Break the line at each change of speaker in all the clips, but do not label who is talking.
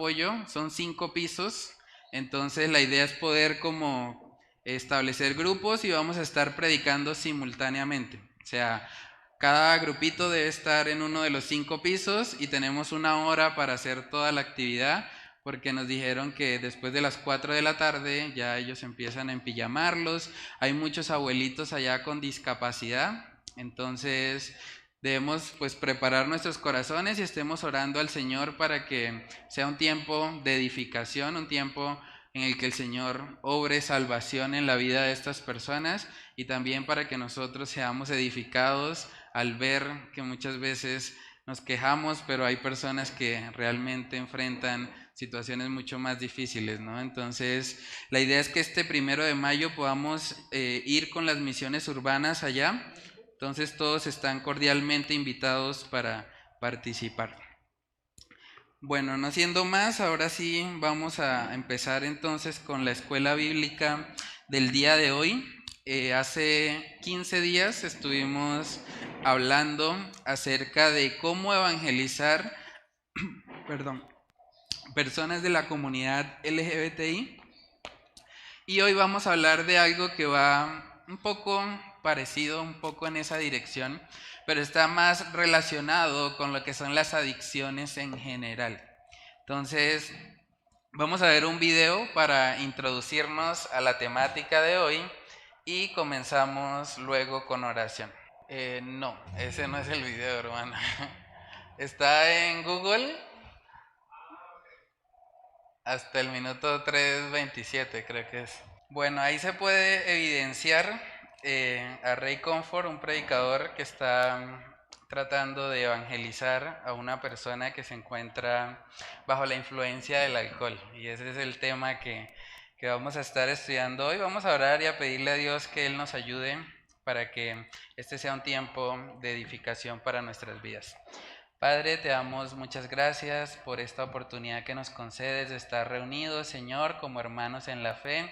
apoyo, son 5 pisos, entonces la idea es poder como establecer grupos y vamos a estar predicando simultáneamente. O sea, cada grupito debe estar en uno de los 5 pisos y tenemos 1 hora para hacer toda la actividad, porque nos dijeron que después de las 4 de la tarde ya ellos empiezan a empijamarlos. Hay muchos abuelitos allá con discapacidad, entonces debemos pues preparar nuestros corazones y estemos orando al Señor para que sea un tiempo de edificación, un tiempo en el que el Señor obre salvación en la vida de estas personas y también para que nosotros seamos edificados al ver que muchas veces nos quejamos, pero hay personas que realmente enfrentan situaciones mucho más difíciles, ¿no? Entonces, la idea es que este 1 de mayo podamos ir con las misiones urbanas allá. Entonces, todos están cordialmente invitados para participar. Bueno, no siendo más, ahora sí vamos a empezar entonces con la escuela bíblica del día de hoy. Hace 15 días estuvimos hablando acerca de cómo evangelizar, perdón, personas de la comunidad LGBTI. Y hoy vamos a hablar de algo que va un poco parecido, un poco en esa dirección, pero está más relacionado con lo que son las adicciones en general. Entonces, vamos a ver un video para introducirnos a la temática de hoy y comenzamos luego con oración. No, ese no es el video, hermano. Está en Google hasta el minuto 3:27, creo que es. Bueno, ahí se puede evidenciar a Ray Comfort, un predicador que está tratando de evangelizar a una persona que se encuentra bajo la influencia del alcohol. Y ese es el tema que vamos a estar estudiando hoy. Vamos a orar y a pedirle a Dios que Él nos ayude para que este sea un tiempo de edificación para nuestras vidas. Padre, te damos muchas gracias por esta oportunidad que nos concedes de estar reunidos, Señor, como hermanos en la fe.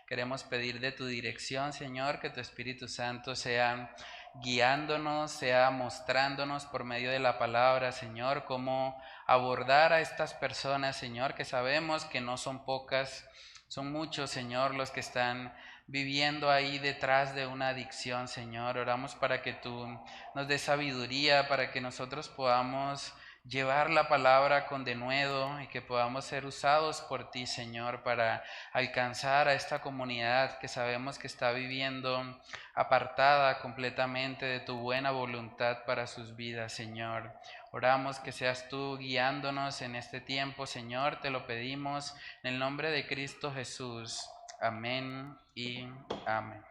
Queremos pedir de tu dirección, Señor, que tu Espíritu Santo sea guiándonos, sea mostrándonos por medio de la palabra, Señor, cómo abordar a estas personas, Señor, que sabemos que no son pocas, son muchos, Señor, los que están viviendo ahí detrás de una adicción, Señor. Oramos para que tú nos des sabiduría, para que nosotros podamos llevar la palabra con denuedo y que podamos ser usados por ti, Señor, para alcanzar a esta comunidad que sabemos que está viviendo apartada completamente de tu buena voluntad para sus vidas, Señor. Oramos que seas tú guiándonos en este tiempo, Señor, te lo pedimos en el nombre de Cristo Jesús. Amén y amén.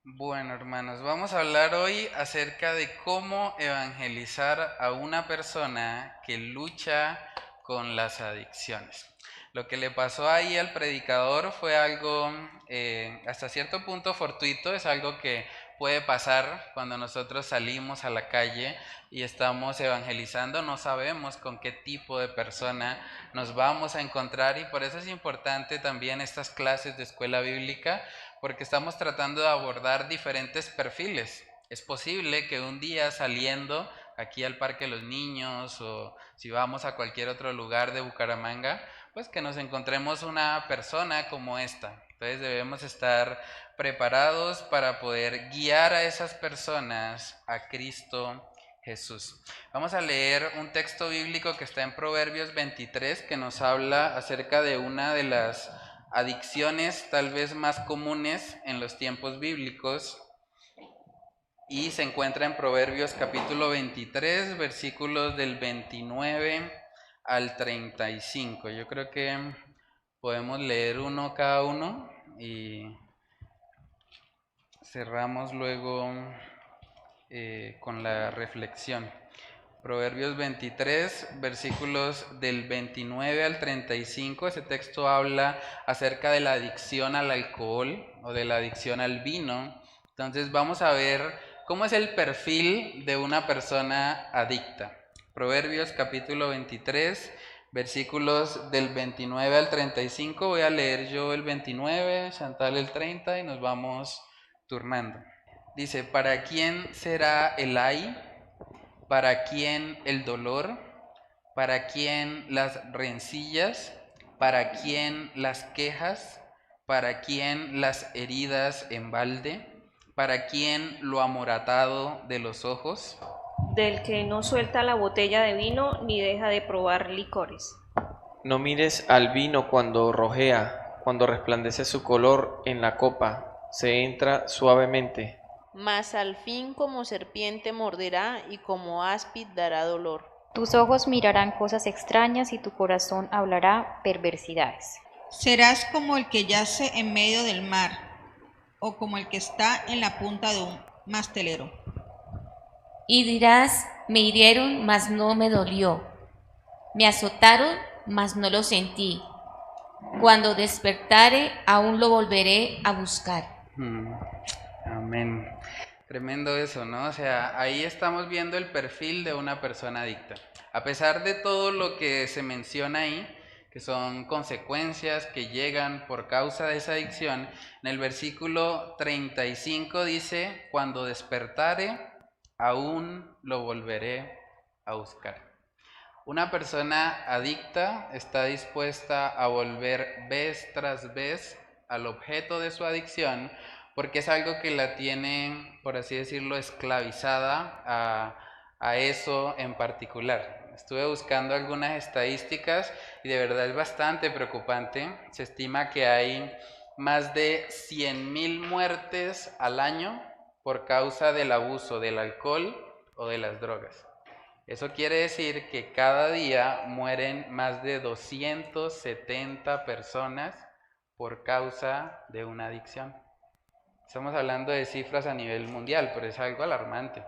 Bueno, hermanos, vamos a hablar hoy acerca de cómo evangelizar a una persona que lucha con las adicciones. Lo que le pasó ahí al predicador fue algo hasta cierto punto fortuito, es algo que puede pasar cuando nosotros salimos a la calle y estamos evangelizando, no sabemos con qué tipo de persona nos vamos a encontrar y por eso es importante también estas clases de escuela bíblica, porque estamos tratando de abordar diferentes perfiles. Es posible que un día saliendo aquí al Parque de los Niños o si vamos a cualquier otro lugar de Bucaramanga, pues que nos encontremos una persona como esta. Entonces debemos estar preparados para poder guiar a esas personas a Cristo Jesús. Vamos a leer un texto bíblico que está en Proverbios 23 que nos habla acerca de una de las adicciones tal vez más comunes en los tiempos bíblicos y se encuentra en Proverbios capítulo 23 versículos del 29 al 35. Yo creo que podemos leer uno cada uno y cerramos luego con la reflexión. Proverbios 23, versículos del 29 al 35, ese texto habla acerca de la adicción al alcohol o de la adicción al vino. Entonces vamos a ver cómo es el perfil de una persona adicta. Proverbios capítulo 23, versículos del 29 al 35, voy a leer yo el 29, Chantal el 30 y nos vamos turnando. Dice, ¿para quién será el ay? ¿Para quién el dolor? ¿Para quién las rencillas? ¿Para quién las quejas? ¿Para quién las heridas en balde? ¿Para quién lo amoratado de los ojos?
Del que no suelta la botella de vino ni deja de probar licores.
No mires al vino cuando rojea, cuando resplandece su color en la copa, se entra suavemente.
Mas al fin como serpiente morderá y como áspid dará dolor.
Tus ojos mirarán cosas extrañas y tu corazón hablará perversidades.
Serás como el que yace en medio del mar, o como el que está en la punta de un mastelero.
Y dirás, me hirieron, mas no me dolió. Me azotaron, mas no lo sentí. Cuando despertare, aún lo volveré a buscar.
Amén. Tremendo eso, ¿no? O sea, ahí estamos viendo el perfil de una persona adicta. A pesar de todo lo que se menciona ahí, que son consecuencias que llegan por causa de esa adicción, en el versículo 35 dice, cuando despertare, aún lo volveré a buscar. Una persona adicta está dispuesta a volver vez tras vez al objeto de su adicción porque es algo que la tiene, por así decirlo, esclavizada a eso en particular. Estuve buscando algunas estadísticas y de verdad es bastante preocupante. Se estima que hay más de 100,000 muertes al año por causa del abuso del alcohol o de las drogas. Eso quiere decir que cada día mueren más de 270 personas por causa de una adicción. Estamos hablando de cifras a nivel mundial, pero es algo alarmante.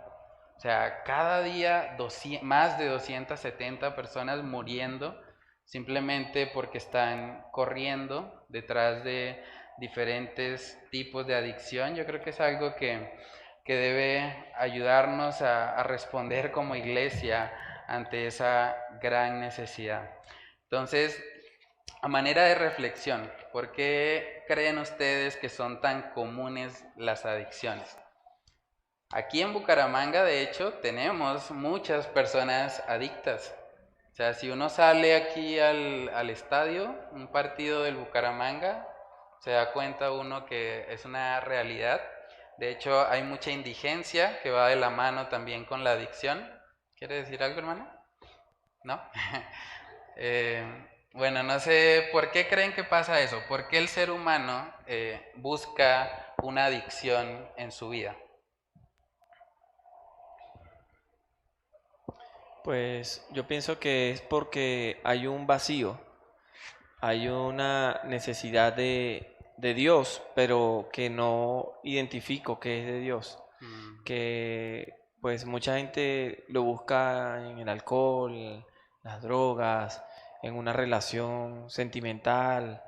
O sea, cada día más de 270 personas muriendo simplemente porque están corriendo detrás de diferentes tipos de adicción. Yo creo que es algo que debe ayudarnos a responder como iglesia ante esa gran necesidad. Entonces, a manera de reflexión, ¿por qué creen ustedes que son tan comunes las adicciones? Aquí en Bucaramanga, de hecho, tenemos muchas personas adictas. O sea, si uno sale aquí al estadio, un partido del Bucaramanga, se da cuenta uno que es una realidad. De hecho, hay mucha indigencia que va de la mano también con la adicción. ¿Quiere decir algo, hermano? ¿No? Bueno, no sé por qué creen que pasa eso. ¿Por qué el ser humano busca una adicción en su vida?
Pues yo pienso que es porque hay un vacío, hay una necesidad de Dios, pero que no identifico que es de Dios. Que pues mucha gente lo busca en el alcohol, las drogas, en una relación sentimental,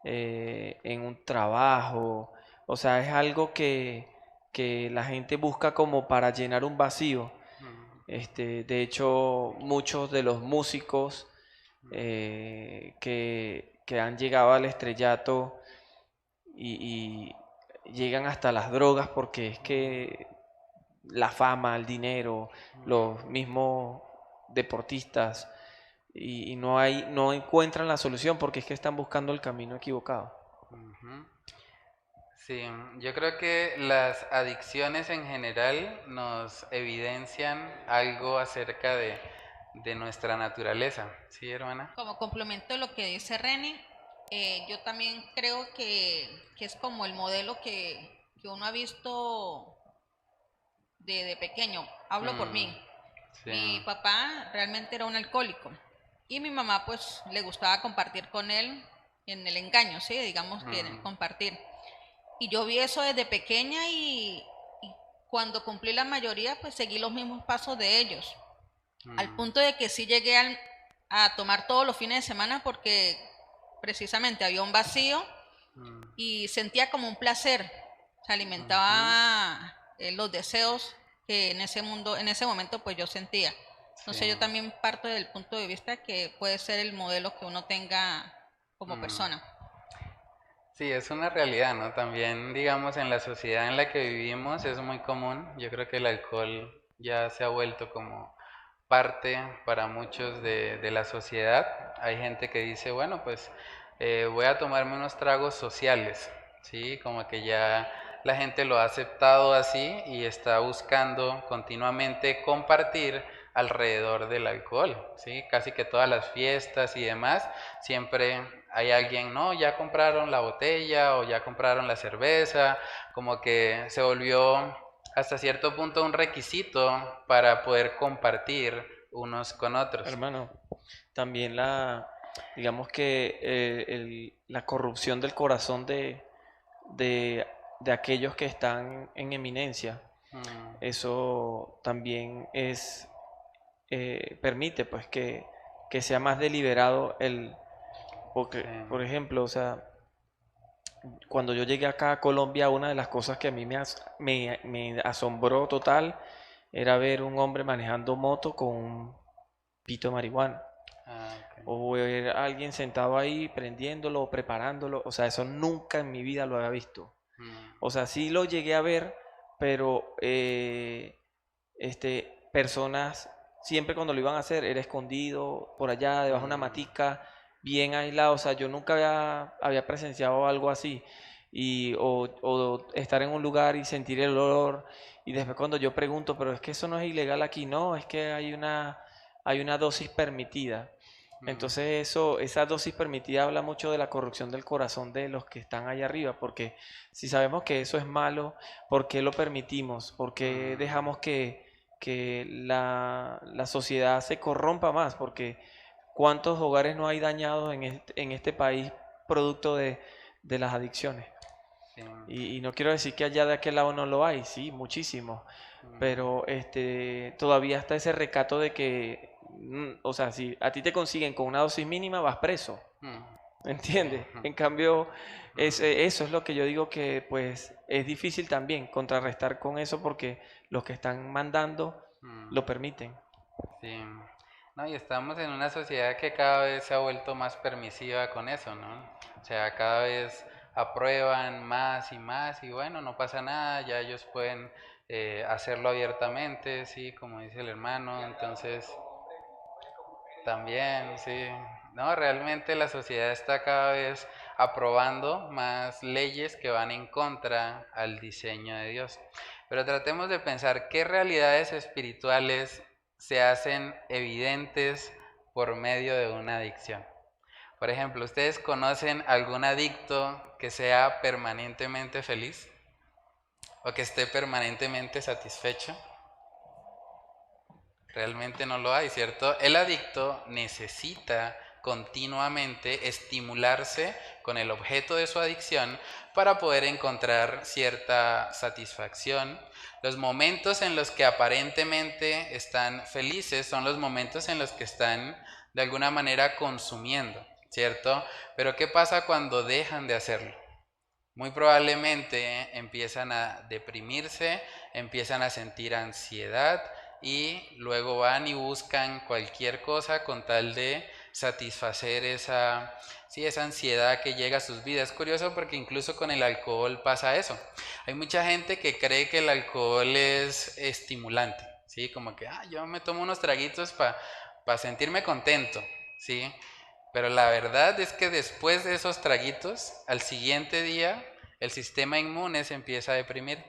en un trabajo. O sea, es algo que la gente busca como para llenar un vacío. De hecho, muchos de los músicos que han llegado al estrellato y llegan hasta las drogas porque es que la fama, el dinero, los mismos deportistas y no encuentran la solución porque es que están buscando el camino equivocado.
Sí, yo creo que las adicciones en general nos evidencian algo acerca de nuestra naturaleza. ¿Sí, hermana?
Como complemento de lo que dice Reni, yo también creo que es como el modelo que uno ha visto de pequeño. Hablo por mí.
Sí.
Mi papá realmente era un alcohólico y mi mamá pues le gustaba compartir con él en el engaño, ¿sí? Digamos que en el compartir. Y yo vi eso desde pequeña y cuando cumplí la mayoría pues seguí los mismos pasos de ellos. Al punto de que sí llegué a tomar todos los fines de semana porque precisamente había un vacío y sentía como un placer. Se alimentaba los deseos que en ese momento pues yo sentía. Entonces yo también parto del punto de vista que puede ser el modelo que uno tenga como persona.
Sí, es una realidad, ¿no? También, digamos, en la sociedad en la que vivimos es muy común. Yo creo que el alcohol ya se ha vuelto como parte para muchos de la sociedad. Hay gente que dice, bueno, pues voy a tomarme unos tragos sociales, ¿sí? Como que ya la gente lo ha aceptado así y está buscando continuamente compartir alrededor del alcohol, ¿sí? Casi que todas las fiestas y demás, siempre hay alguien, no, ya compraron la botella o ya compraron la cerveza, como que se volvió hasta cierto punto un requisito para poder compartir unos con otros.
Hermano, también digamos que la corrupción del corazón de, de aquellos que están en eminencia, eso también permite pues que sea más deliberado porque,
Sí.
por ejemplo, o sea, cuando yo llegué acá a Colombia, una de las cosas que a mí me asombró total era ver un hombre manejando moto con un pito de marihuana.
Ok.
O ver a alguien sentado ahí prendiéndolo o preparándolo. O sea, eso nunca en mi vida lo había visto. O sea, sí lo llegué a ver, pero personas, siempre cuando lo iban a hacer, era escondido por allá, debajo de una matica, bien aislado. O sea, yo nunca había presenciado algo así. O estar en un lugar y sentir el olor. Y después cuando yo pregunto, pero es que eso no es ilegal aquí, no, es que hay una dosis permitida. Entonces esa dosis permitida habla mucho de la corrupción del corazón de los que están allá arriba, porque si sabemos que eso es malo, ¿por qué lo permitimos? ¿Por qué dejamos que la sociedad se corrompa más? Porque ¿cuántos hogares no hay dañados en este país producto de las adicciones?
Sí.
Y no quiero decir que allá de aquel lado no lo hay, sí, muchísimo, pero todavía está ese recato de que, o sea, si a ti te consiguen con una dosis mínima, vas preso, ¿entiendes? En cambio, eso es lo que yo digo que pues es difícil también contrarrestar con eso porque los que están mandando lo permiten.
Sí. No, y estamos en una sociedad que cada vez se ha vuelto más permisiva con eso, ¿no? O sea, cada vez aprueban más y bueno, no pasa nada, ya ellos pueden hacerlo abiertamente, sí, como dice el hermano, entonces también, sí. No, realmente la sociedad está cada vez aprobando más leyes que van en contra al diseño de Dios. Pero tratemos de pensar qué realidades espirituales se hacen evidentes por medio de una adicción. Por ejemplo, ¿ustedes conocen algún adicto que sea permanentemente feliz o que esté permanentemente satisfecho? Realmente no lo hay, ¿cierto? El adicto necesita continuamente estimularse con el objeto de su adicción para poder encontrar cierta satisfacción. Los momentos en los que aparentemente están felices son los momentos en los que están de alguna manera consumiendo, ¿cierto? Pero ¿qué pasa cuando dejan de hacerlo? Muy probablemente empiezan a deprimirse, empiezan a sentir ansiedad y luego van y buscan cualquier cosa con tal de satisfacer esa ansiedad que llega a sus vidas. Es curioso porque incluso con el alcohol pasa eso. Hay mucha gente que cree que el alcohol es estimulante, ¿sí? Como que yo me tomo unos traguitos para sentirme contento, ¿sí? Pero la verdad es que después de esos traguitos, al siguiente día, el sistema inmune se empieza a deprimir.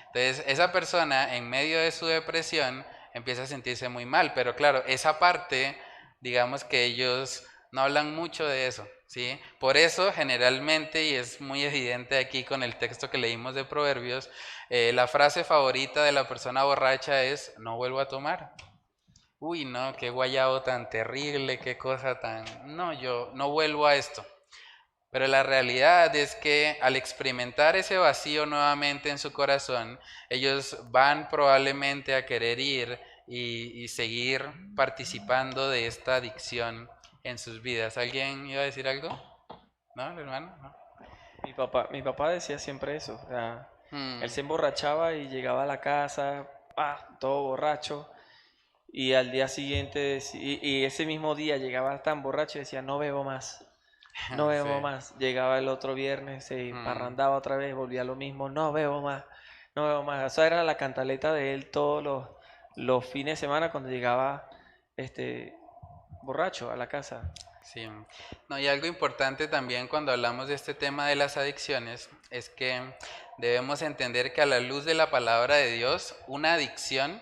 Entonces, esa persona, en medio de su depresión, empieza a sentirse muy mal. Pero claro, esa parte, digamos que ellos no hablan mucho de eso, ¿sí? Por eso, generalmente, y es muy evidente aquí con el texto que leímos de Proverbios, la frase favorita de la persona borracha es, no vuelvo a tomar. Uy, no, qué guayabo tan terrible, qué cosa tan... No, yo no vuelvo a esto. Pero la realidad es que al experimentar ese vacío nuevamente en su corazón, ellos van probablemente a querer ir y seguir participando de esta adicción en sus vidas. ¿Alguien iba a decir algo? ¿No, hermano? ¿No?
Mi papá decía siempre eso, o sea,
Mm,
él se emborrachaba y llegaba a la casa, todo borracho, y al día siguiente, y ese mismo día llegaba tan borracho y decía, no bebo más, no bebo
sí.
más. Llegaba el otro viernes, se parrandaba otra vez, volvía lo mismo, no bebo más, no bebo más. Esa era la cantaleta de él todos los fines de semana cuando llegaba borracho a la casa.
Sí, no, y algo importante también cuando hablamos de este tema de las adicciones es que debemos entender que a la luz de la palabra de Dios, una adicción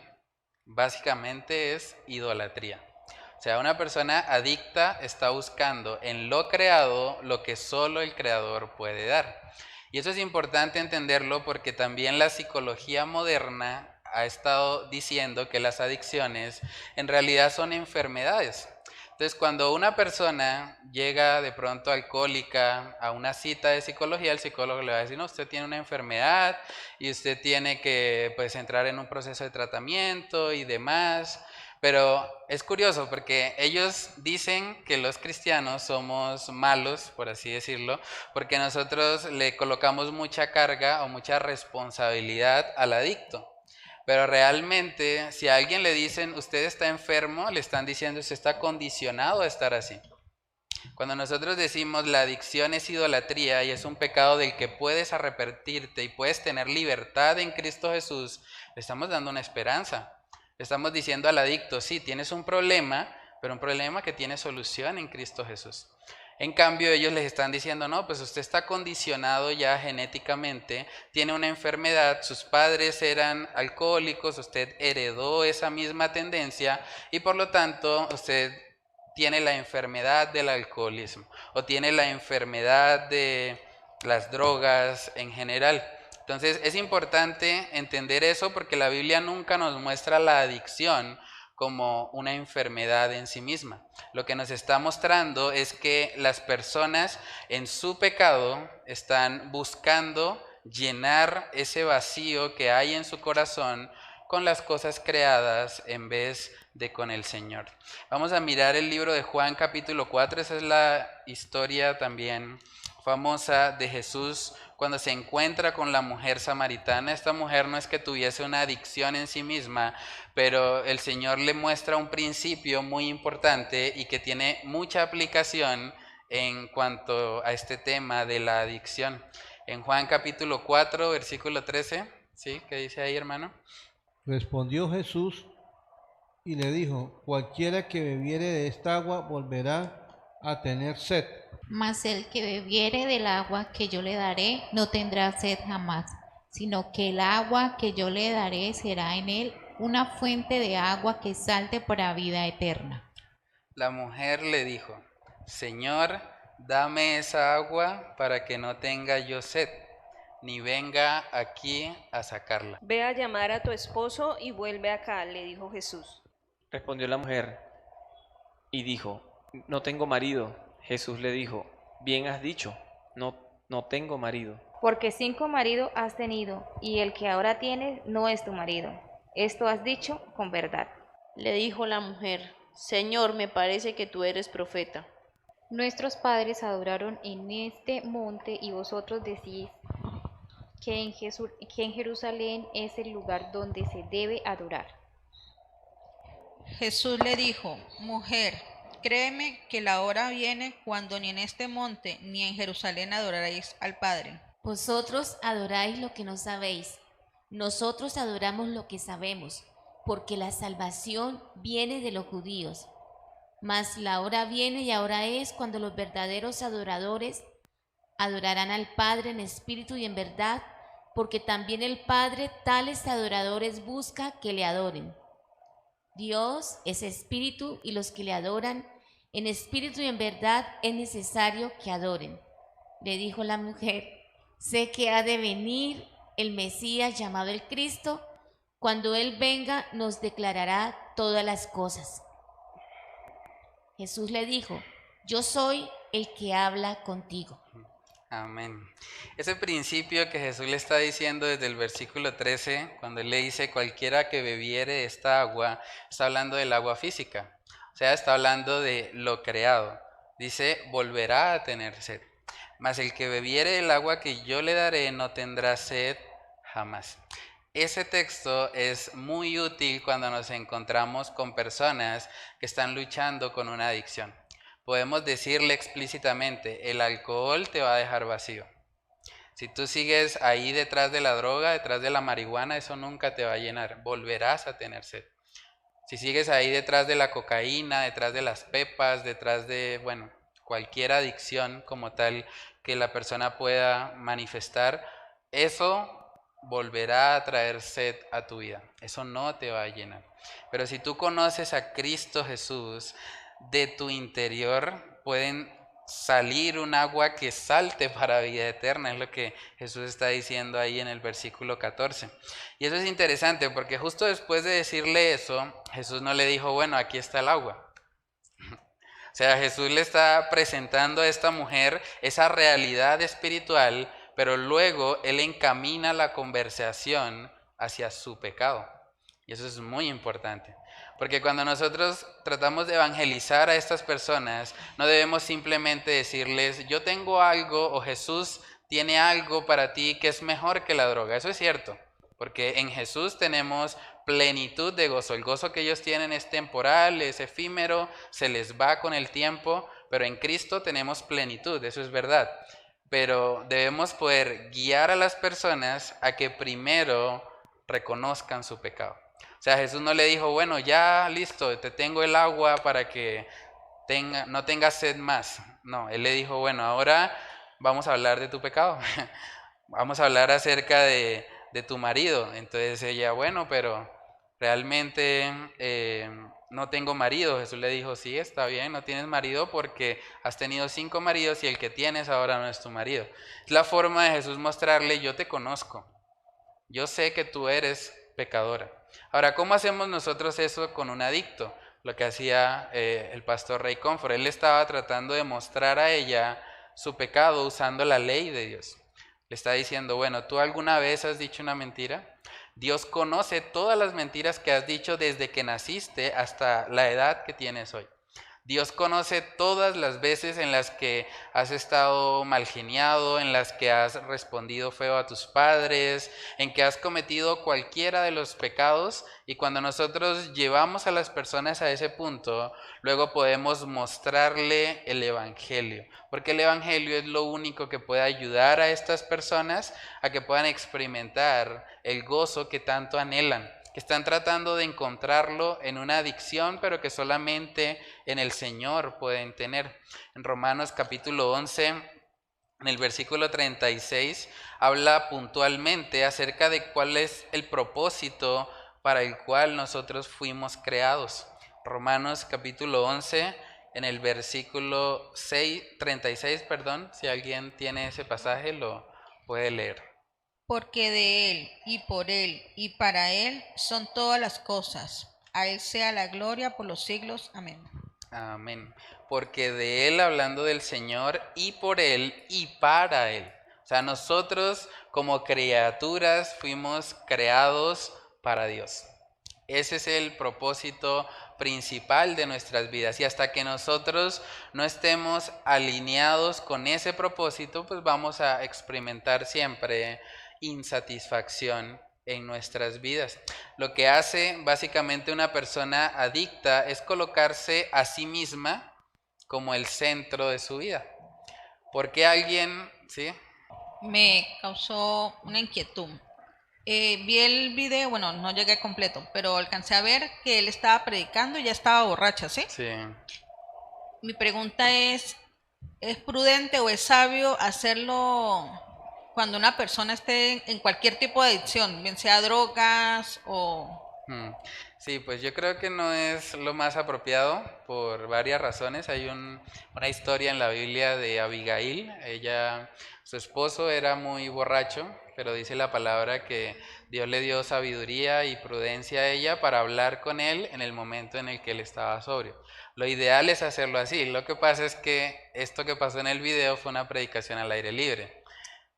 básicamente es idolatría. O sea, una persona adicta está buscando en lo creado lo que solo el creador puede dar. Y eso es importante entenderlo porque también la psicología moderna ha estado diciendo que las adicciones en realidad son enfermedades. Entonces, cuando una persona llega de pronto alcohólica a una cita de psicología, el psicólogo le va a decir, no, usted tiene una enfermedad y usted tiene que pues entrar en un proceso de tratamiento y demás. Pero es curioso porque ellos dicen que los cristianos somos malos, por así decirlo, porque nosotros le colocamos mucha carga o mucha responsabilidad al adicto. Pero realmente, si a alguien le dicen, usted está enfermo, le están diciendo, usted está condicionado a estar así. Cuando nosotros decimos la adicción es idolatría y es un pecado del que puedes arrepentirte y puedes tener libertad en Cristo Jesús, le estamos dando una esperanza. Le estamos diciendo al adicto, sí, tienes un problema, pero un problema que tiene solución en Cristo Jesús. En cambio, ellos les están diciendo, no, pues usted está condicionado ya genéticamente, tiene una enfermedad, sus padres eran alcohólicos, usted heredó esa misma tendencia y por lo tanto usted tiene la enfermedad del alcoholismo o tiene la enfermedad de las drogas en general. Entonces es importante entender eso porque la Biblia nunca nos muestra la adicción como una enfermedad en sí misma. Lo que nos está mostrando es que las personas en su pecado están buscando llenar ese vacío que hay en su corazón con las cosas creadas en vez de con el Señor. Vamos a mirar el libro de Juan capítulo 4, esa es la historia también famosa de Jesús cuando se encuentra con la mujer samaritana. Esta mujer no es que tuviese una adicción en sí misma, pero el Señor le muestra un principio muy importante y que tiene mucha aplicación en cuanto a este tema de la adicción. En Juan capítulo 4, versículo 13, ¿sí? ¿Qué dice ahí, hermano?
Respondió Jesús y le dijo, cualquiera que bebiere de esta agua volverá a tener sed.
Mas el que bebiere del agua que yo le daré no tendrá sed jamás, sino que el agua que yo le daré será en él una fuente de agua que salte para vida eterna.
La mujer le dijo, Señor, dame esa agua para que no tenga yo sed, ni venga aquí a sacarla.
Ve a llamar a tu esposo y vuelve acá, le dijo Jesús.
Respondió la mujer y dijo, no tengo marido. Jesús le dijo, bien has dicho, no tengo marido.
Porque 5 maridos has tenido, y el que ahora tienes no es tu marido. Esto has dicho con verdad.
Le dijo la mujer, Señor, me parece que tú eres profeta.
Nuestros padres adoraron en este monte, y vosotros decís que en Jerusalén es el lugar donde se debe adorar.
Jesús le dijo, mujer, créeme que la hora viene cuando ni en este monte ni en Jerusalén adoraréis al Padre.
Vosotros adoráis lo que no sabéis, nosotros adoramos lo que sabemos, porque la salvación viene de los judíos. Mas la hora viene y ahora es cuando los verdaderos adoradores adorarán al Padre en espíritu y en verdad, porque también el Padre tales adoradores busca que le adoren. Dios es espíritu y los que le adoran en espíritu y en verdad es necesario que adoren. Le dijo la mujer, sé que ha de venir el Mesías llamado el Cristo. Cuando Él venga nos declarará todas las cosas. Jesús le dijo, yo soy el que habla contigo.
Amén. Ese principio que Jesús le está diciendo desde el versículo 13, cuando Él le dice cualquiera que bebiere esta agua, está hablando del agua física, o sea, está hablando de lo creado. Dice, volverá a tener sed, mas el que bebiere del agua que yo le daré no tendrá sed jamás. Ese texto es muy útil cuando nos encontramos con personas que están luchando con una adicción. Podemos decirle explícitamente, el alcohol te va a dejar vacío. Si tú sigues ahí detrás de la droga, detrás de la marihuana, eso nunca te va a llenar, volverás a tener sed. Si sigues ahí detrás de la cocaína, detrás de las pepas, detrás de, bueno, cualquier adicción como tal que la persona pueda manifestar, eso volverá a traer sed a tu vida. Eso no te va a llenar. Pero si tú conoces a Cristo Jesús, de tu interior pueden salir un agua que salte para vida eterna, es lo que Jesús está diciendo ahí en el versículo 14. Y eso es interesante porque justo después de decirle eso, Jesús no le dijo, bueno, aquí está el agua. O sea, Jesús le está presentando a esta mujer esa realidad espiritual, pero luego Él encamina la conversación hacia su pecado. Y eso es muy importante. Porque cuando nosotros tratamos de evangelizar a estas personas, no debemos simplemente decirles, yo tengo algo o Jesús tiene algo para ti que es mejor que la droga. Eso es cierto, porque en Jesús tenemos plenitud de gozo. El gozo que ellos tienen es temporal, es efímero, se les va con el tiempo, pero en Cristo tenemos plenitud, eso es verdad. Pero debemos poder guiar a las personas a que primero reconozcan su pecado. O sea, Jesús no le dijo, bueno, ya listo, te tengo el agua para que no tengas sed más. No, Él le dijo, bueno, ahora vamos a hablar de tu pecado. Vamos a hablar acerca de tu marido. Entonces ella, bueno, pero realmente no tengo marido. Jesús le dijo, sí, está bien, no tienes marido porque has tenido 5 maridos y el que tienes ahora no es tu marido. Es la forma de Jesús mostrarle, yo te conozco. Yo sé que tú eres pecadora. Ahora, ¿cómo hacemos nosotros eso con un adicto? Lo que hacía el pastor Ray Comfort. Él estaba tratando de mostrar a ella su pecado usando la ley de Dios. Le está diciendo, bueno, ¿tú alguna vez has dicho una mentira? Dios conoce todas las mentiras que has dicho desde que naciste hasta la edad que tienes hoy. Dios conoce todas las veces en las que has estado malgeniado, en las que has respondido feo a tus padres, en que has cometido cualquiera de los pecados. Y cuando nosotros llevamos a las personas a ese punto, luego podemos mostrarle el Evangelio. Porque el Evangelio es lo único que puede ayudar a estas personas a que puedan experimentar el gozo que tanto anhelan. Que están tratando de encontrarlo en una adicción, pero que solamente en el Señor pueden tener. En Romanos capítulo 11, en el versículo 36, habla puntualmente acerca de cuál es el propósito para el cual nosotros fuimos creados. Romanos capítulo 11, en el versículo 36, si alguien tiene ese pasaje lo puede leer.
Porque de Él, y por Él, y para Él son todas las cosas. A Él sea la gloria por los siglos. Amén.
Amén. Porque de Él, hablando del Señor, y por Él, y para Él. O sea, nosotros como criaturas fuimos creados para Dios. Ese es el propósito principal de nuestras vidas. Y hasta que nosotros no estemos alineados con ese propósito, pues vamos a experimentar siempre insatisfacción en nuestras vidas. Lo que hace básicamente una persona adicta es colocarse a sí misma como el centro de su vida. Porque alguien, ¿sí?
Me causó una inquietud. Vi el video, bueno, no llegué completo, pero alcancé a ver que él estaba predicando y ya estaba borracha, ¿sí?
Sí.
Mi pregunta ¿es prudente o es sabio hacerlo cuando una persona esté en cualquier tipo de adicción, bien sea drogas o...
Sí, pues yo creo que no es lo más apropiado por varias razones. Hay una historia en la Biblia de Abigail. Su esposo era muy borracho, pero dice la palabra que Dios le dio sabiduría y prudencia a ella para hablar con él en el momento en el que él estaba sobrio. Lo ideal es hacerlo así. Lo que pasa es que esto que pasó en el video fue una predicación al aire libre.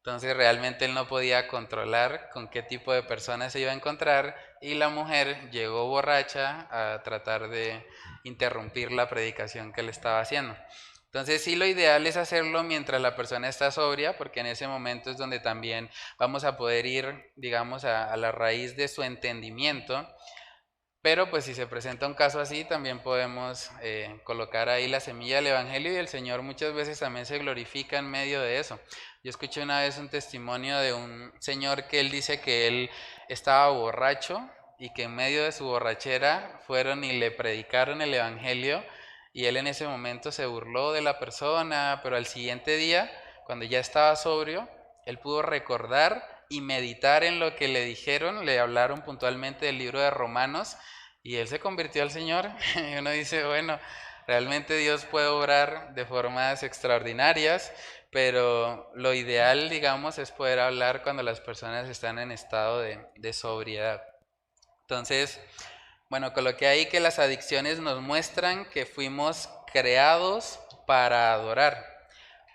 Entonces realmente él no podía controlar con qué tipo de personas se iba a encontrar y la mujer llegó borracha a tratar de interrumpir la predicación que él estaba haciendo. Entonces sí, lo ideal es hacerlo mientras la persona está sobria, porque en ese momento es donde también vamos a poder ir, digamos, a la raíz de su entendimiento. Pero pues si se presenta un caso así, también podemos colocar ahí la semilla del Evangelio y el Señor muchas veces también se glorifica en medio de eso. Yo escuché una vez un testimonio de un señor que él dice que él estaba borracho y que en medio de su borrachera fueron y le predicaron el evangelio y él en ese momento se burló de la persona, pero al siguiente día, cuando ya estaba sobrio, él pudo recordar y meditar en lo que le dijeron, le hablaron puntualmente del libro de Romanos y él se convirtió al Señor. Y uno dice, bueno, realmente Dios puede obrar de formas extraordinarias, pero lo ideal, digamos, es poder hablar cuando las personas están en estado de sobriedad. Entonces, bueno, coloqué ahí que las adicciones nos muestran que fuimos creados para adorar,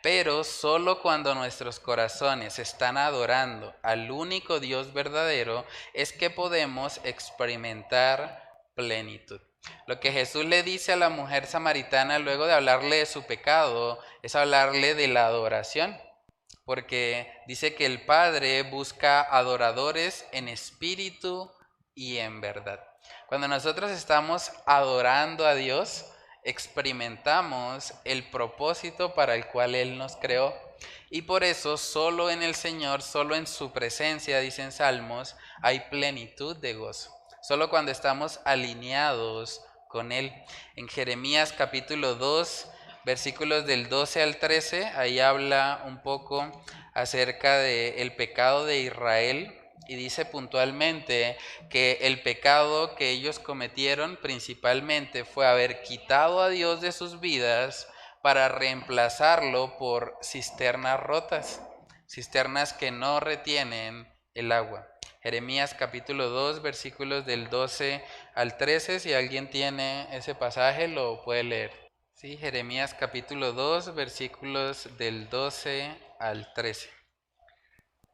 pero solo cuando nuestros corazones están adorando al único Dios verdadero es que podemos experimentar plenitud. Lo que Jesús le dice a la mujer samaritana luego de hablarle de su pecado es hablarle de la adoración, porque dice que el Padre busca adoradores en espíritu y en verdad. Cuando nosotros estamos adorando a Dios, experimentamos el propósito para el cual Él nos creó. Y por eso solo en el Señor, solo en su presencia, dicen Salmos, hay plenitud de gozo. Solo cuando estamos alineados con Él. En Jeremías capítulo 2, versículos del 12 al 13, ahí habla un poco acerca del pecado de Israel. Y dice puntualmente que el pecado que ellos cometieron principalmente fue haber quitado a Dios de sus vidas para reemplazarlo por cisternas rotas, cisternas que no retienen el agua. Jeremías capítulo 2, versículos del 12 al 13, si alguien tiene ese pasaje lo puede leer. Sí, Jeremías capítulo 2, versículos del 12 al 13.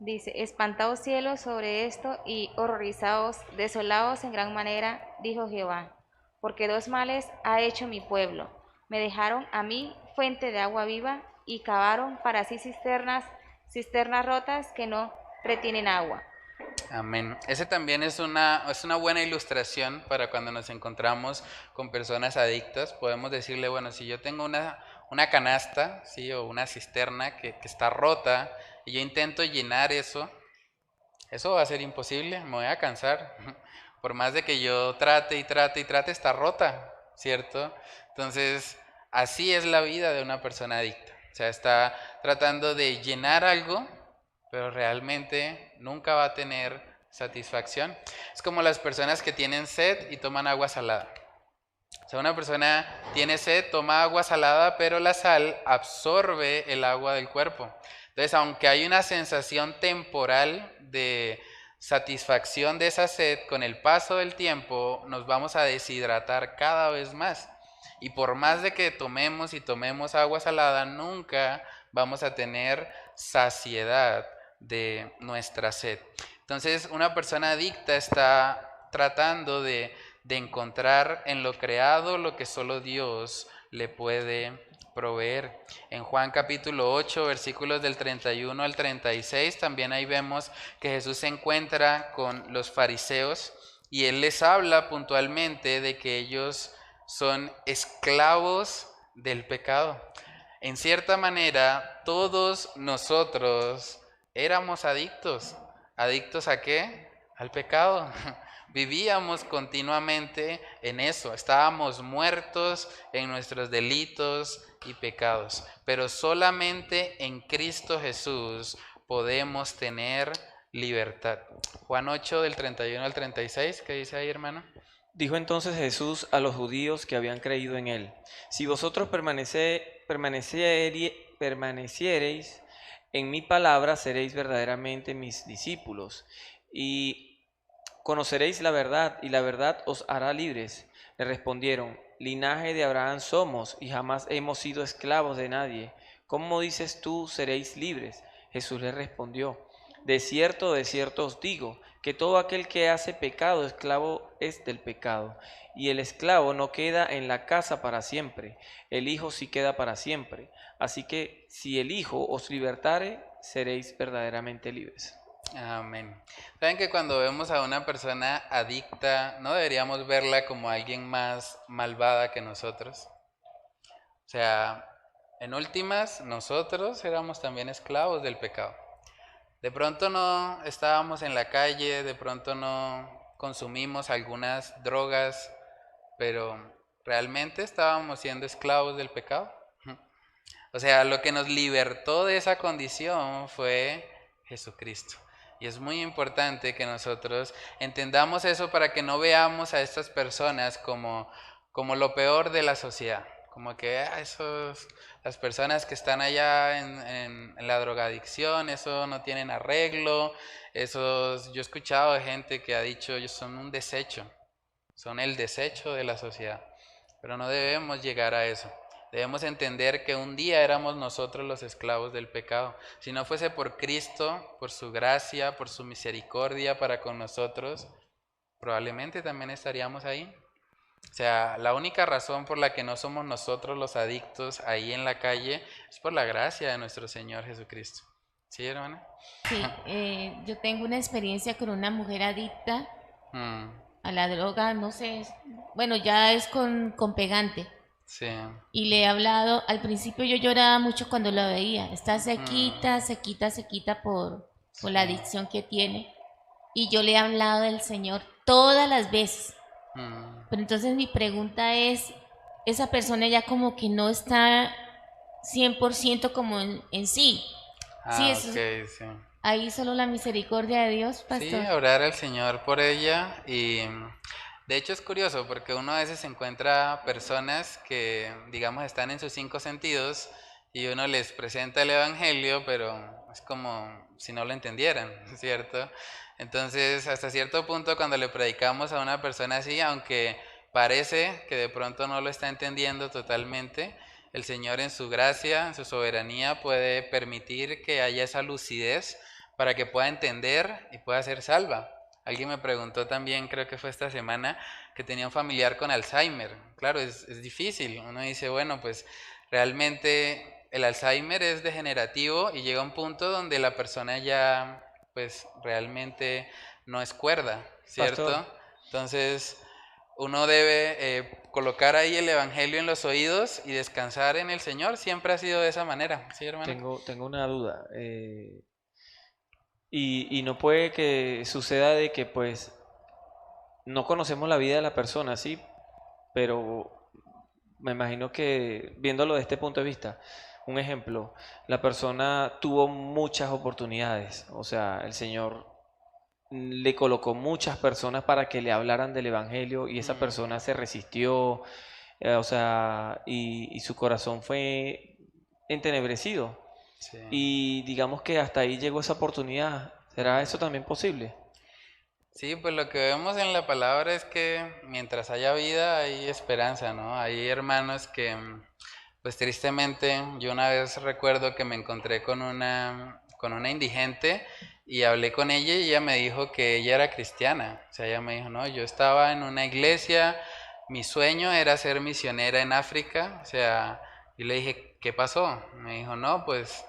Dice, espantaos cielos sobre esto y horrorizaos, desolaos en gran manera, dijo Jehová, porque dos males ha hecho mi pueblo. Me dejaron a mí fuente de agua viva y cavaron para sí cisternas rotas que no retienen agua.
Amén. Ese también es una buena ilustración para cuando nos encontramos con personas adictas. Podemos decirle, bueno, si yo tengo una canasta, ¿sí? O una cisterna que está rota y yo intento llenar eso va a ser imposible, me voy a cansar. Por más de que yo trate y trate y trate, está rota, ¿cierto? Entonces, así es la vida de una persona adicta. O sea, está tratando de llenar algo, pero realmente nunca va a tener satisfacción. Es como las personas que tienen sed y toman agua salada. O sea, una persona tiene sed, toma agua salada, pero la sal absorbe el agua del cuerpo. Entonces, aunque hay una sensación temporal de satisfacción de esa sed, con el paso del tiempo nos vamos a deshidratar cada vez más. Y por más de que tomemos y tomemos agua salada, nunca vamos a tener saciedad de nuestra sed. Entonces, una persona adicta está tratando de encontrar en lo creado lo que solo Dios le puede proveer. En Juan capítulo 8, versículos del 31 al 36, también ahí vemos que Jesús se encuentra con los fariseos y Él les habla puntualmente de que ellos son esclavos del pecado. En cierta manera, todos nosotros éramos adictos. ¿Adictos a qué? Al pecado. Vivíamos continuamente en eso, estábamos muertos en nuestros delitos y pecados, pero solamente en Cristo Jesús podemos tener libertad. Juan 8 del 31 al 36, ¿qué dice ahí, hermano?
Dijo entonces Jesús a los judíos que habían creído en él, si vosotros permaneciereis en mi palabra, seréis verdaderamente mis discípulos, y conoceréis la verdad, y la verdad os hará libres. Le respondieron, linaje de Abraham somos, y jamás hemos sido esclavos de nadie. ¿Cómo dices tú, seréis libres? Jesús le respondió, de cierto os digo, que todo aquel que hace pecado, esclavo es del pecado. Y el esclavo no queda en la casa para siempre, el Hijo sí queda para siempre. Así que si el Hijo os libertare, seréis verdaderamente libres.
Amén. Saben que cuando vemos a una persona adicta, no deberíamos verla como alguien más malvada que nosotros. O sea, en últimas, nosotros éramos también esclavos del pecado. De pronto no estábamos en la calle, de pronto no consumimos algunas drogas, pero ¿realmente estábamos siendo esclavos del pecado? O sea, lo que nos libertó de esa condición fue Jesucristo. Y es muy importante que nosotros entendamos eso para que no veamos a estas personas como lo peor de la sociedad. Como que las personas que están allá en la drogadicción, eso no tienen arreglo. Yo he escuchado de gente que ha dicho, ellos son un desecho, son el desecho de la sociedad. Pero no debemos llegar a eso. Debemos entender que un día éramos nosotros los esclavos del pecado. Si no fuese por Cristo, por su gracia, por su misericordia para con nosotros, probablemente también estaríamos ahí. O sea, la única razón por la que no somos nosotros los adictos ahí en la calle es por la gracia de nuestro Señor Jesucristo. ¿Sí, hermana?
Sí, yo tengo una experiencia con una mujer adicta a la droga, no sé, bueno, ya es con pegante.
Sí.
Y le he hablado, al principio yo lloraba mucho cuando la veía, está sequita por la adicción que tiene. Y yo le he hablado del Señor todas las veces. Pero entonces mi pregunta es, esa persona ya como que no está 100% como en sí. Sí, eso,
Okay, sí.
Ahí solo la misericordia de Dios, pastor.
Sí, orar al Señor por ella. Y de hecho es curioso porque uno a veces encuentra personas que, digamos, están en sus 5 sentidos y uno les presenta el Evangelio, pero es como si no lo entendieran, ¿cierto? Entonces, hasta cierto punto, cuando le predicamos a una persona así, aunque parece que de pronto no lo está entendiendo totalmente, el Señor en su gracia, en su soberanía, puede permitir que haya esa lucidez para que pueda entender y pueda ser salva. Alguien me preguntó también, creo que fue esta semana, que tenía un familiar con Alzheimer. Claro, es difícil. Uno dice, bueno, pues realmente el Alzheimer es degenerativo y llega un punto donde la persona ya, pues realmente no es cuerda, ¿cierto?
Pastor.
Entonces, uno debe colocar ahí el Evangelio en los oídos y descansar en el Señor. Siempre ha sido de esa manera, ¿sí, hermano?
Tengo una duda. Y no puede que suceda de que pues no conocemos la vida de la persona, sí, pero me imagino que viéndolo de este punto de vista, un ejemplo, la persona tuvo muchas oportunidades, o sea, el Señor le colocó muchas personas para que le hablaran del Evangelio y esa persona se resistió, o sea, y su corazón fue entenebrecido.
Sí.
Y digamos que hasta ahí llegó esa oportunidad. ¿Será eso también posible?
Sí, pues lo que vemos en la palabra es que mientras haya vida hay esperanza, ¿no? Hay hermanos que, pues tristemente, yo una vez recuerdo que me encontré con una indigente y hablé con ella y ella me dijo que ella era cristiana. O sea, ella me dijo, no, yo estaba en una iglesia, mi sueño era ser misionera en África. O sea, y le dije, ¿qué pasó? Me dijo, no, pues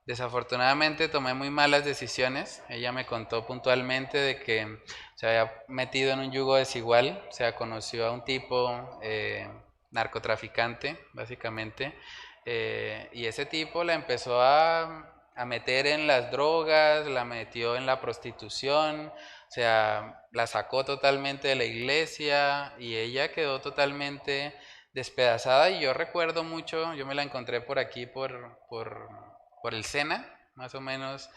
desafortunadamente tomé muy malas decisiones. Ella me contó puntualmente de que se había metido en un yugo desigual. O sea, conoció a un tipo narcotraficante, básicamente, y ese tipo la empezó a meter en las drogas, la metió en la prostitución, o sea, la sacó totalmente de la iglesia y ella quedó totalmente despedazada. Y yo recuerdo mucho, yo me la encontré por aquí, por el Sena, más o menos,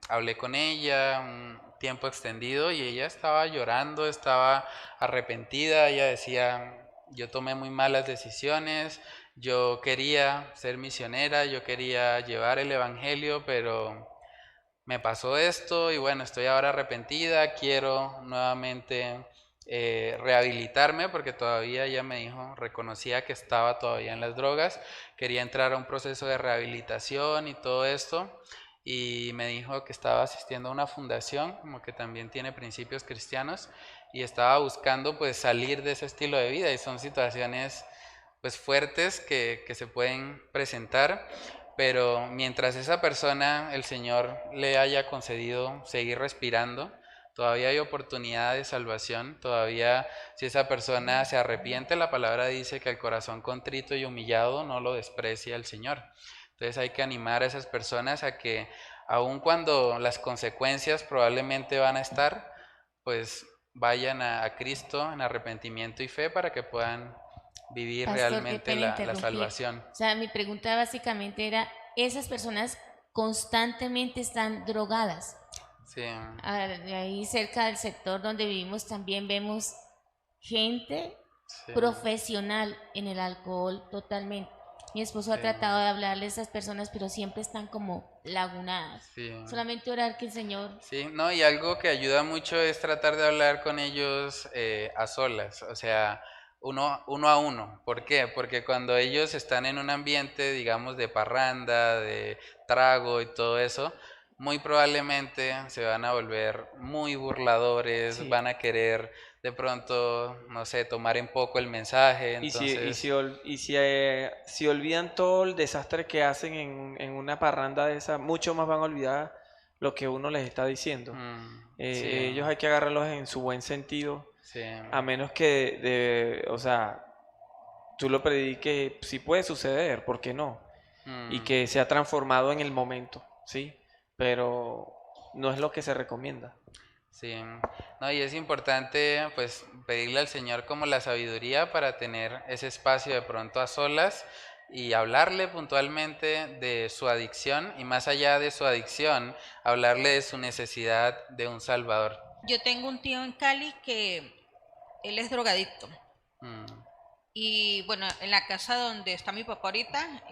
hablé con ella un tiempo extendido y ella estaba llorando, estaba arrepentida. Ella decía, yo tomé muy malas decisiones, yo quería ser misionera, yo quería llevar el Evangelio, pero me pasó esto y bueno, estoy ahora arrepentida, quiero nuevamente rehabilitarme, porque todavía ella me dijo, reconocía que estaba todavía en las drogas, quería entrar a un proceso de rehabilitación y todo esto, y me dijo que estaba asistiendo a una fundación, como que también tiene principios cristianos, y estaba buscando pues salir de ese estilo de vida, y son situaciones pues fuertes que se pueden presentar, pero mientras esa persona, el Señor le haya concedido seguir respirando, todavía hay oportunidad de salvación. Todavía, si esa persona se arrepiente, la palabra dice que el corazón contrito y humillado no lo desprecia el Señor. Entonces hay que animar a esas personas a que, aun cuando las consecuencias probablemente van a estar, pues vayan a Cristo en arrepentimiento y fe para que puedan vivir
Pastor, qué
realmente
pena
la
interrumpir.
salvación.
O sea, mi pregunta básicamente era, esas personas constantemente están drogadas.
Sí,
Ahí cerca del sector donde vivimos también vemos gente
sí,
profesional en el alcohol totalmente. Mi esposo ha
sí,
tratado de hablarle a esas personas, pero siempre están como lagunadas.
sí.
Solamente orar que el Señor...
Sí, no, y algo que ayuda mucho es tratar de hablar con ellos a solas, o sea, uno a uno. ¿Por qué? Porque cuando ellos están en un ambiente, digamos, de parranda, de trago y todo eso, muy probablemente se van a volver muy burladores,
Sí.
van a querer de pronto, no sé, tomar en poco el mensaje, entonces...
Si olvidan todo el desastre que hacen en una parranda de esa, mucho más van a olvidar lo que uno les está diciendo.
sí,
Ellos hay que agarrarlos en su buen sentido,
sí,
a menos que o sea, tú lo prediques, sí puede suceder, ¿por qué no? Y que sea transformado en el momento, ¿sí? Pero no es lo que se recomienda.
sí, no, y es importante pues pedirle al Señor como la sabiduría para tener ese espacio de pronto a solas y hablarle puntualmente de su adicción y más allá de su adicción, hablarle de su necesidad de un Salvador.
Yo tengo un tío en Cali que él es drogadicto.
Mm,
Y bueno, en la casa donde está mi papá ahorita,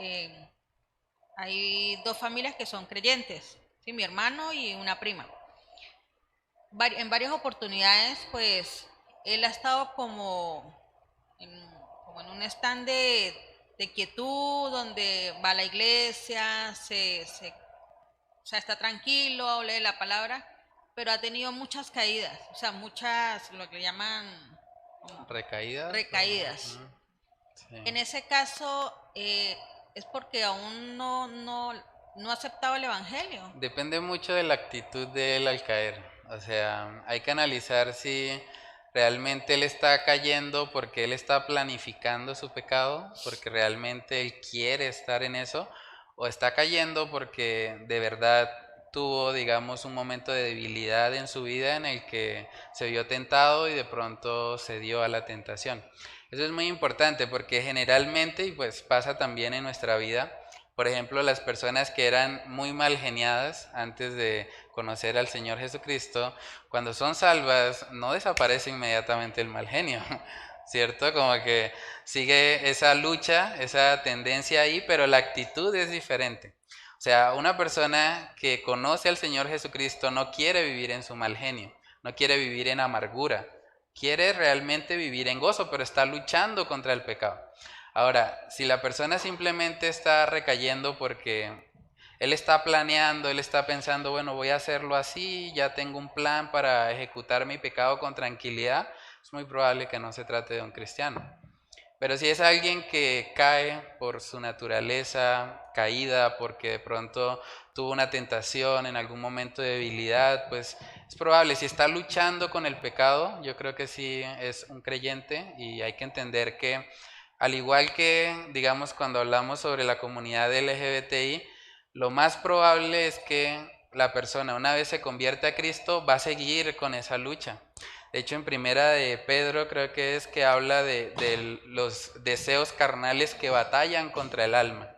hay dos familias que son creyentes, ¿sí? Mi hermano y una prima. En varias oportunidades, pues, él ha estado como en un stand de quietud, donde va a la iglesia, o sea, está tranquilo, lee la palabra, pero ha tenido muchas caídas, o sea, muchas, lo que llaman como
¿Recaídas?
recaídas.
Ujú, sí.
En ese caso, es porque aún no ha aceptado el Evangelio.
Depende mucho de la actitud de él al caer. O sea, hay que analizar si realmente él está cayendo porque él está planificando su pecado, porque realmente él quiere estar en eso, o está cayendo porque de verdad tuvo, digamos, un momento de debilidad en su vida en el que se vio tentado y de pronto se dio a la tentación. Eso es muy importante porque generalmente, y pues pasa también en nuestra vida, por ejemplo, las personas que eran muy mal geniadas antes de conocer al Señor Jesucristo, cuando son salvas, no desaparece inmediatamente el mal genio, ¿cierto? Como que sigue esa lucha, esa tendencia ahí, pero la actitud es diferente. O sea, una persona que conoce al Señor Jesucristo no quiere vivir en su mal genio, no quiere vivir en amargura, quiere realmente vivir en gozo, pero está luchando contra el pecado. Ahora, si la persona simplemente está recayendo porque él está planeando, él está pensando, bueno, voy a hacerlo así, ya tengo un plan para ejecutar mi pecado con tranquilidad, es muy probable que no se trate de un cristiano. Pero si es alguien que cae por su naturaleza caída, porque de pronto tuvo una tentación en algún momento de debilidad, pues es probable, si está luchando con el pecado, yo creo que sí es un creyente y hay que entender que al igual que, digamos, cuando hablamos sobre la comunidad LGBTI, lo más probable es que la persona, una vez se convierte a Cristo, va a seguir con esa lucha. De hecho, en primera de Pedro creo que es que habla de los deseos carnales que batallan contra el alma.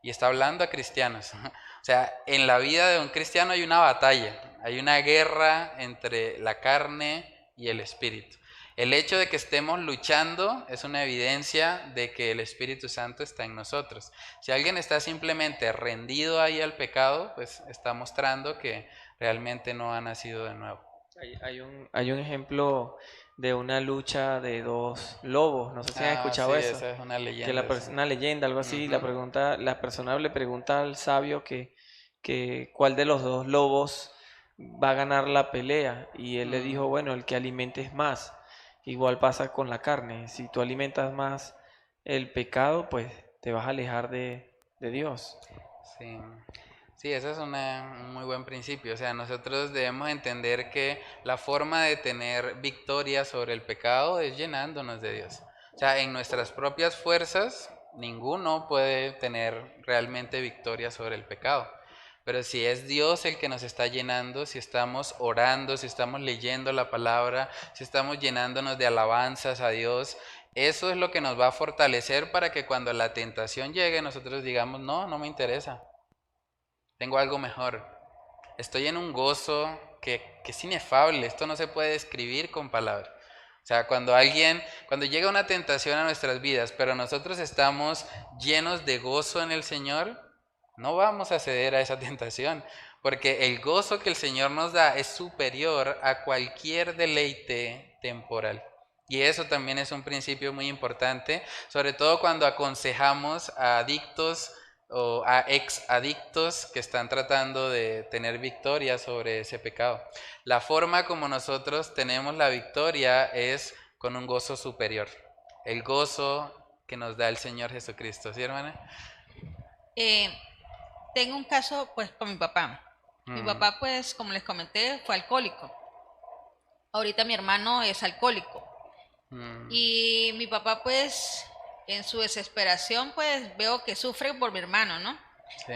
Y está hablando a cristianos. O sea, en la vida de un cristiano hay una batalla, hay una guerra entre la carne y el espíritu. El hecho de que estemos luchando es una evidencia de que el Espíritu Santo está en nosotros. Si alguien está simplemente rendido ahí al pecado, pues está mostrando que realmente no ha nacido de nuevo.
Hay un ejemplo de una lucha de dos lobos, no sé si han escuchado
sí,
eso.
esa es una leyenda.
Que una leyenda, algo así,
Ujú.
la persona le pregunta al sabio que cuál de los dos lobos va a ganar la pelea, y él le dijo, bueno, el que alimentes más. Igual pasa con la carne, si tú alimentas más el pecado, pues te vas a alejar de Dios.
Sí. Sí, ese es un muy buen principio. O sea, nosotros debemos entender que la forma de tener victoria sobre el pecado es llenándonos de Dios. O sea, en nuestras propias fuerzas, ninguno puede tener realmente victoria sobre el pecado. Pero si es Dios el que nos está llenando, si estamos orando, si estamos leyendo la palabra, si estamos llenándonos de alabanzas a Dios, eso es lo que nos va a fortalecer para que cuando la tentación llegue nosotros digamos, no, no me interesa, tengo algo mejor. Estoy en un gozo que es inefable, esto no se puede describir con palabras. O sea, cuando llega una tentación a nuestras vidas, pero nosotros estamos llenos de gozo en el Señor, no vamos a ceder a esa tentación, porque el gozo que el Señor nos da es superior a cualquier deleite temporal. Y eso también es un principio muy importante, sobre todo cuando aconsejamos a adictos o a exadictos que están tratando de tener victoria sobre ese pecado. La forma como nosotros tenemos la victoria es con un gozo superior, el gozo que nos da el Señor Jesucristo, ¿sí, hermana?
Tengo un caso pues con mi papá. Mi papá pues, como les comenté, fue alcohólico. Ahorita mi hermano es alcohólico. Y mi papá pues, en su desesperación pues veo que sufre por mi hermano, ¿no?
Sí.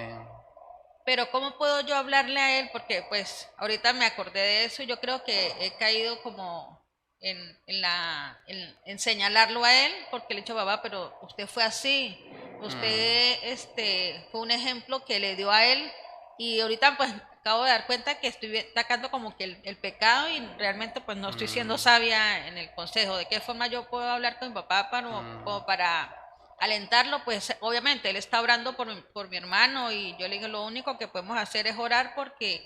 Pero ¿cómo puedo yo hablarle a él? Porque pues ahorita me acordé de eso y yo creo que he caído como en señalarlo a él, porque le he dicho, papá, pero usted fue así, usted fue un ejemplo que le dio a él, y ahorita pues acabo de dar cuenta que estoy atacando como que el pecado, y realmente pues no estoy siendo sabia en el consejo. ¿De qué forma yo puedo hablar con mi papá como para alentarlo? Pues obviamente él está orando por mi hermano, y yo le digo, lo único que podemos hacer es orar, porque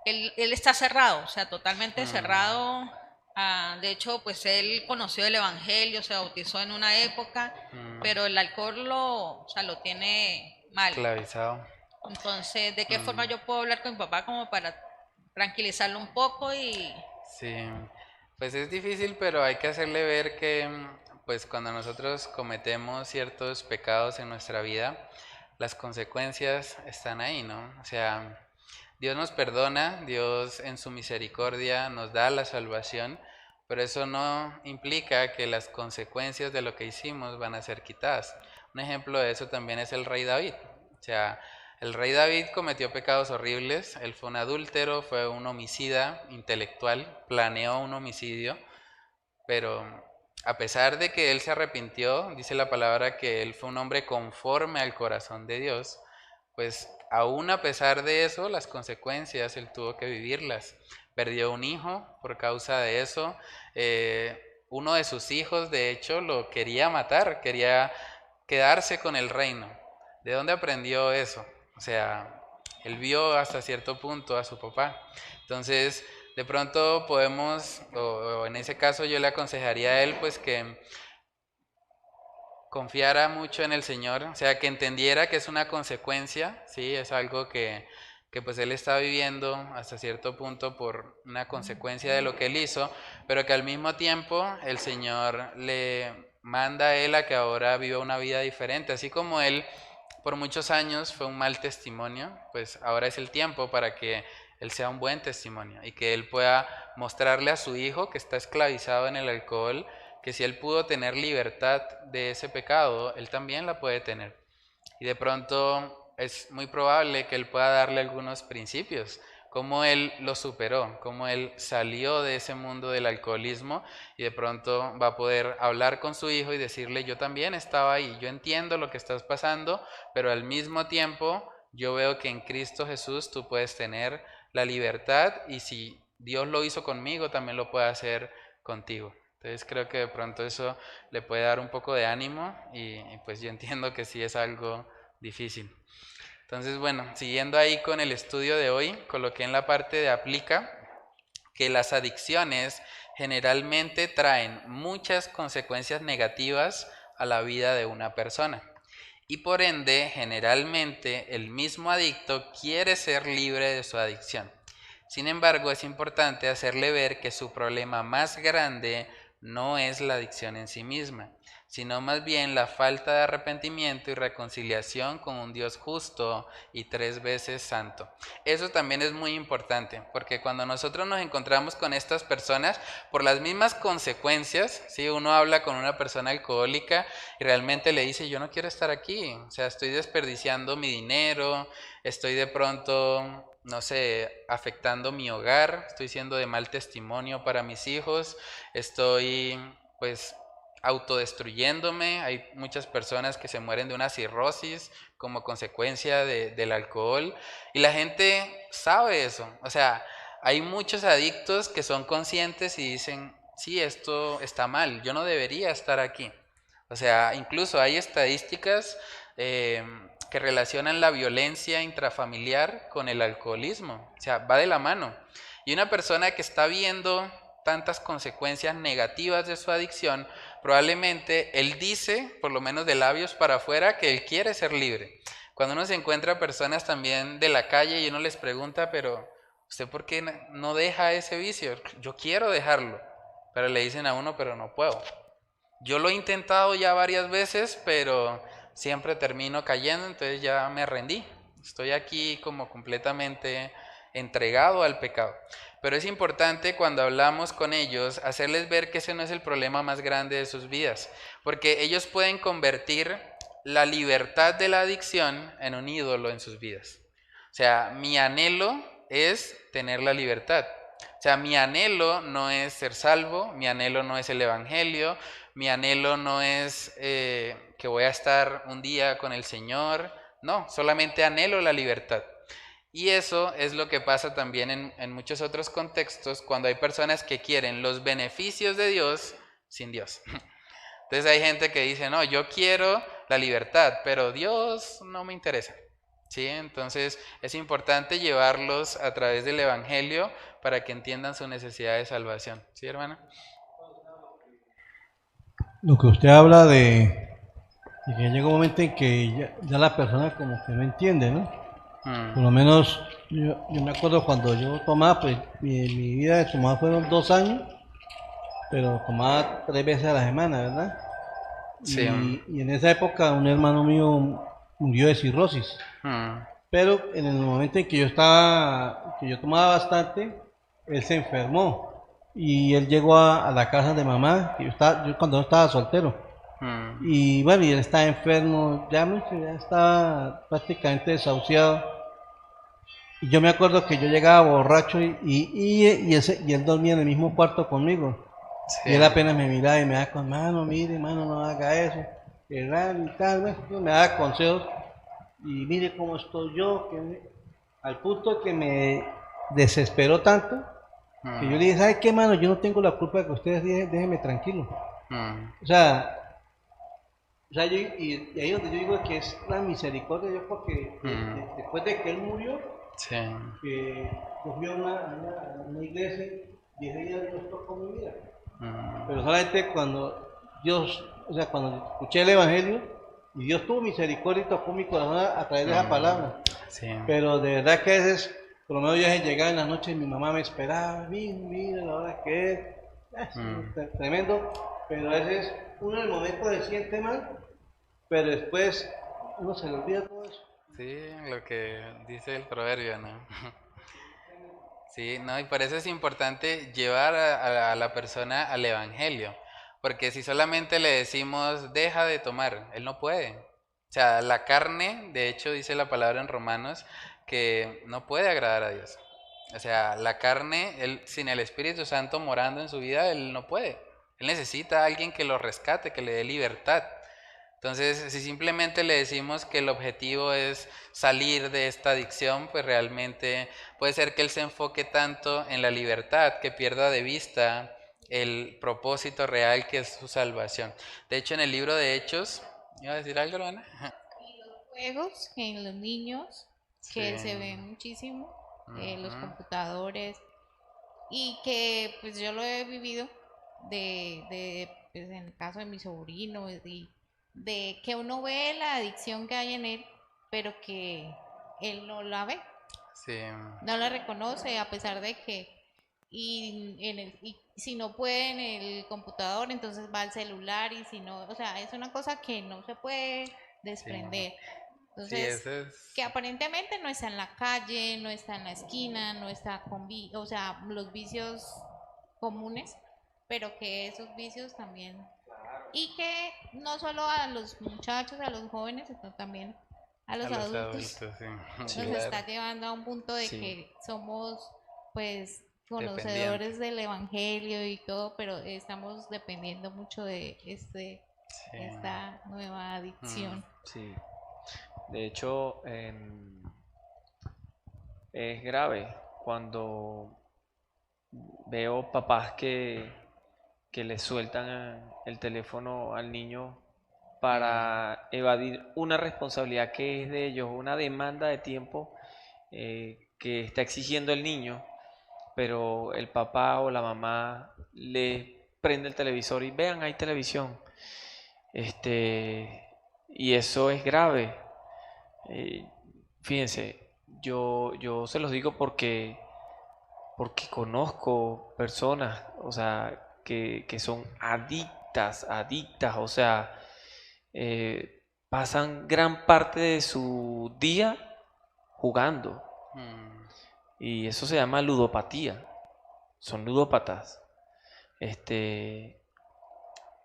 él está cerrado, o sea, totalmente cerrado. De hecho, pues él conoció el evangelio, se bautizó en una época, pero el alcohol lo tiene mal.
Esclavizado.
Entonces, ¿de qué forma yo puedo hablar con mi papá como para tranquilizarlo un poco?
Sí, pues es difícil, pero hay que hacerle ver que pues cuando nosotros cometemos ciertos pecados en nuestra vida, las consecuencias están ahí, ¿no? O sea, Dios nos perdona, Dios en su misericordia nos da la salvación, pero eso no implica que las consecuencias de lo que hicimos van a ser quitadas. Un ejemplo de eso también es el rey David. O sea, el rey David cometió pecados horribles, él fue un adúltero, fue un homicida intelectual, planeó un homicidio, pero a pesar de que él se arrepintió, dice la palabra que él fue un hombre conforme al corazón de Dios, pues aún a pesar de eso, las consecuencias él tuvo que vivirlas. Perdió un hijo por causa de eso. Uno de sus hijos, de hecho, lo quería matar, quería quedarse con el reino. ¿De dónde aprendió eso? O sea, él vio hasta cierto punto a su papá. Entonces, de pronto podemos, o en ese caso yo le aconsejaría a él, pues que confiara mucho en el Señor, o sea, que entendiera que es una consecuencia, ¿sí? Es algo que pues él está viviendo hasta cierto punto por una consecuencia de lo que él hizo, pero que al mismo tiempo el Señor le manda a él a que ahora viva una vida diferente, así como él por muchos años fue un mal testimonio, pues ahora es el tiempo para que él sea un buen testimonio y que él pueda mostrarle a su hijo que está esclavizado en el alcohol, que si él pudo tener libertad de ese pecado, él también la puede tener. Y de pronto es muy probable que él pueda darle algunos principios, cómo él lo superó, cómo él salió de ese mundo del alcoholismo, y de pronto va a poder hablar con su hijo y decirle, yo también estaba ahí, yo entiendo lo que estás pasando, pero al mismo tiempo yo veo que en Cristo Jesús tú puedes tener la libertad, y si Dios lo hizo conmigo, también lo puede hacer contigo. Entonces creo que de pronto eso le puede dar un poco de ánimo, y pues yo entiendo que sí es algo difícil. Entonces, bueno, siguiendo ahí con el estudio de hoy, coloqué en la parte de aplica que las adicciones generalmente traen muchas consecuencias negativas a la vida de una persona. Y por ende, generalmente el mismo adicto quiere ser libre de su adicción. Sin embargo, es importante hacerle ver que su problema más grande no es la adicción en sí misma, sino más bien la falta de arrepentimiento y reconciliación con un Dios justo y 3 veces santo. Eso también es muy importante, porque cuando nosotros nos encontramos con estas personas, por las mismas consecuencias, ¿sí? Uno habla con una persona alcohólica y realmente le dice, yo no quiero estar aquí, o sea, estoy desperdiciando mi dinero, estoy de pronto, no sé, afectando mi hogar, estoy siendo de mal testimonio para mis hijos, estoy pues autodestruyéndome. Hay muchas personas que se mueren de una cirrosis como consecuencia del alcohol y la gente sabe eso. O sea, hay muchos adictos que son conscientes y dicen, sí, esto está mal, yo no debería estar aquí. O sea, incluso hay estadísticas que relacionan la violencia intrafamiliar con el alcoholismo. O sea, va de la mano. Y una persona que está viendo tantas consecuencias negativas de su adicción, probablemente él dice, por lo menos de labios para afuera, que él quiere ser libre. Cuando uno se encuentra personas también de la calle y uno les pregunta, pero ¿usted por qué no deja ese vicio? Yo quiero dejarlo, pero le dicen a uno, pero no puedo. Yo lo he intentado ya varias veces, pero siempre termino cayendo, entonces ya me rendí. Estoy aquí como completamente entregado al pecado. Pero es importante cuando hablamos con ellos hacerles ver que ese no es el problema más grande de sus vidas, porque ellos pueden convertir la libertad de la adicción en un ídolo en sus vidas. O sea, mi anhelo es tener la libertad. O sea, mi anhelo no es ser salvo, mi anhelo no es el evangelio, mi anhelo no es que voy a estar un día con el Señor, no, solamente anhelo la libertad. Y eso es lo que pasa también en muchos otros contextos cuando hay personas que quieren los beneficios de Dios sin Dios. Entonces hay gente que dice, no, yo quiero la libertad, pero Dios no me interesa. ¿Sí? Entonces es importante llevarlos a través del Evangelio para que entiendan su necesidad de salvación. ¿Sí, hermana?
Lo que usted habla de que llega un momento en que ya la persona como que no entiende, ¿no? Por lo menos yo me acuerdo cuando yo tomaba, pues mi vida de tomar fueron 2 años, pero tomaba 3 veces a la semana, ¿verdad?
Sí.
Y en esa época un hermano mío murió de cirrosis. Pero en el momento en que yo tomaba bastante, él se enfermó y él llegó a la casa de mamá, que yo cuando no estaba soltero. Y bueno, y él estaba enfermo, ya estaba prácticamente desahuciado. Y yo me acuerdo que yo llegaba borracho y él dormía en el mismo cuarto conmigo. Sí. Y él apenas me miraba y me daba con, mano, mire, mano, no haga eso, que raro y tal, bueno, me daba consejos. Y mire cómo estoy yo, al punto que me desesperó tanto, que yo le dije, ¿sabe qué, mano? Yo no tengo la culpa de que ustedes déjenme tranquilo. O sea, y ahí es donde yo digo que es la misericordia de Dios, porque después de que él murió, que cogió una iglesia y ese día Dios tocó mi vida. Pero solamente cuando cuando escuché el Evangelio, y Dios tuvo misericordia y tocó mi corazón a través de esa palabra. Sí. Pero de verdad que a veces, por lo menos yo llegaba en la noche y mi mamá me esperaba, mira la hora que es, tremendo, pero a veces uno en el momento se siente mal, pero después uno se le olvida todo eso.
Sí, lo que dice el proverbio, ¿no? Sí, no, y por eso es importante llevar a la persona al Evangelio, porque si solamente le decimos, deja de tomar, él no puede. O sea, la carne, de hecho dice la palabra en Romanos, que no puede agradar a Dios. O sea, la carne, sin el Espíritu Santo morando en su vida, él no puede. Él necesita a alguien que lo rescate, que le dé libertad. Entonces, si simplemente le decimos que el objetivo es salir de esta adicción, pues realmente puede ser que él se enfoque tanto en la libertad que pierda de vista el propósito real que es su salvación. De hecho, en el libro de Hechos, ¿iba a decir algo, hermana?
Y los juegos en los niños, que se ven muchísimo, los computadores, y que pues yo lo he vivido pues, en el caso de mi sobrino, de que uno ve la adicción que hay en él, pero que él no la ve, no la reconoce, a pesar de que y si no puede en el computador, entonces va al celular, y si no, o sea, es una cosa que no se puede desprender. Entonces, que aparentemente no está en la calle, no está en la esquina, no está o sea, los vicios comunes, pero que esos vicios también, y que no solo a los muchachos, a los jóvenes, sino también a los adultos, nos está llevando a un punto de que somos, pues, conocedores del evangelio y todo, pero estamos dependiendo mucho de esta nueva adicción.
Sí. De hecho, es grave cuando veo papás que le sueltan el teléfono al niño para evadir una responsabilidad que es de ellos, una demanda de tiempo que está exigiendo el niño, pero el papá o la mamá le prende el televisor y vean, hay televisión. Y eso es grave. Fíjense, yo se los digo porque conozco personas, o sea, que son adictas, o sea, pasan gran parte de su día jugando. Y eso se llama ludopatía. Son ludópatas.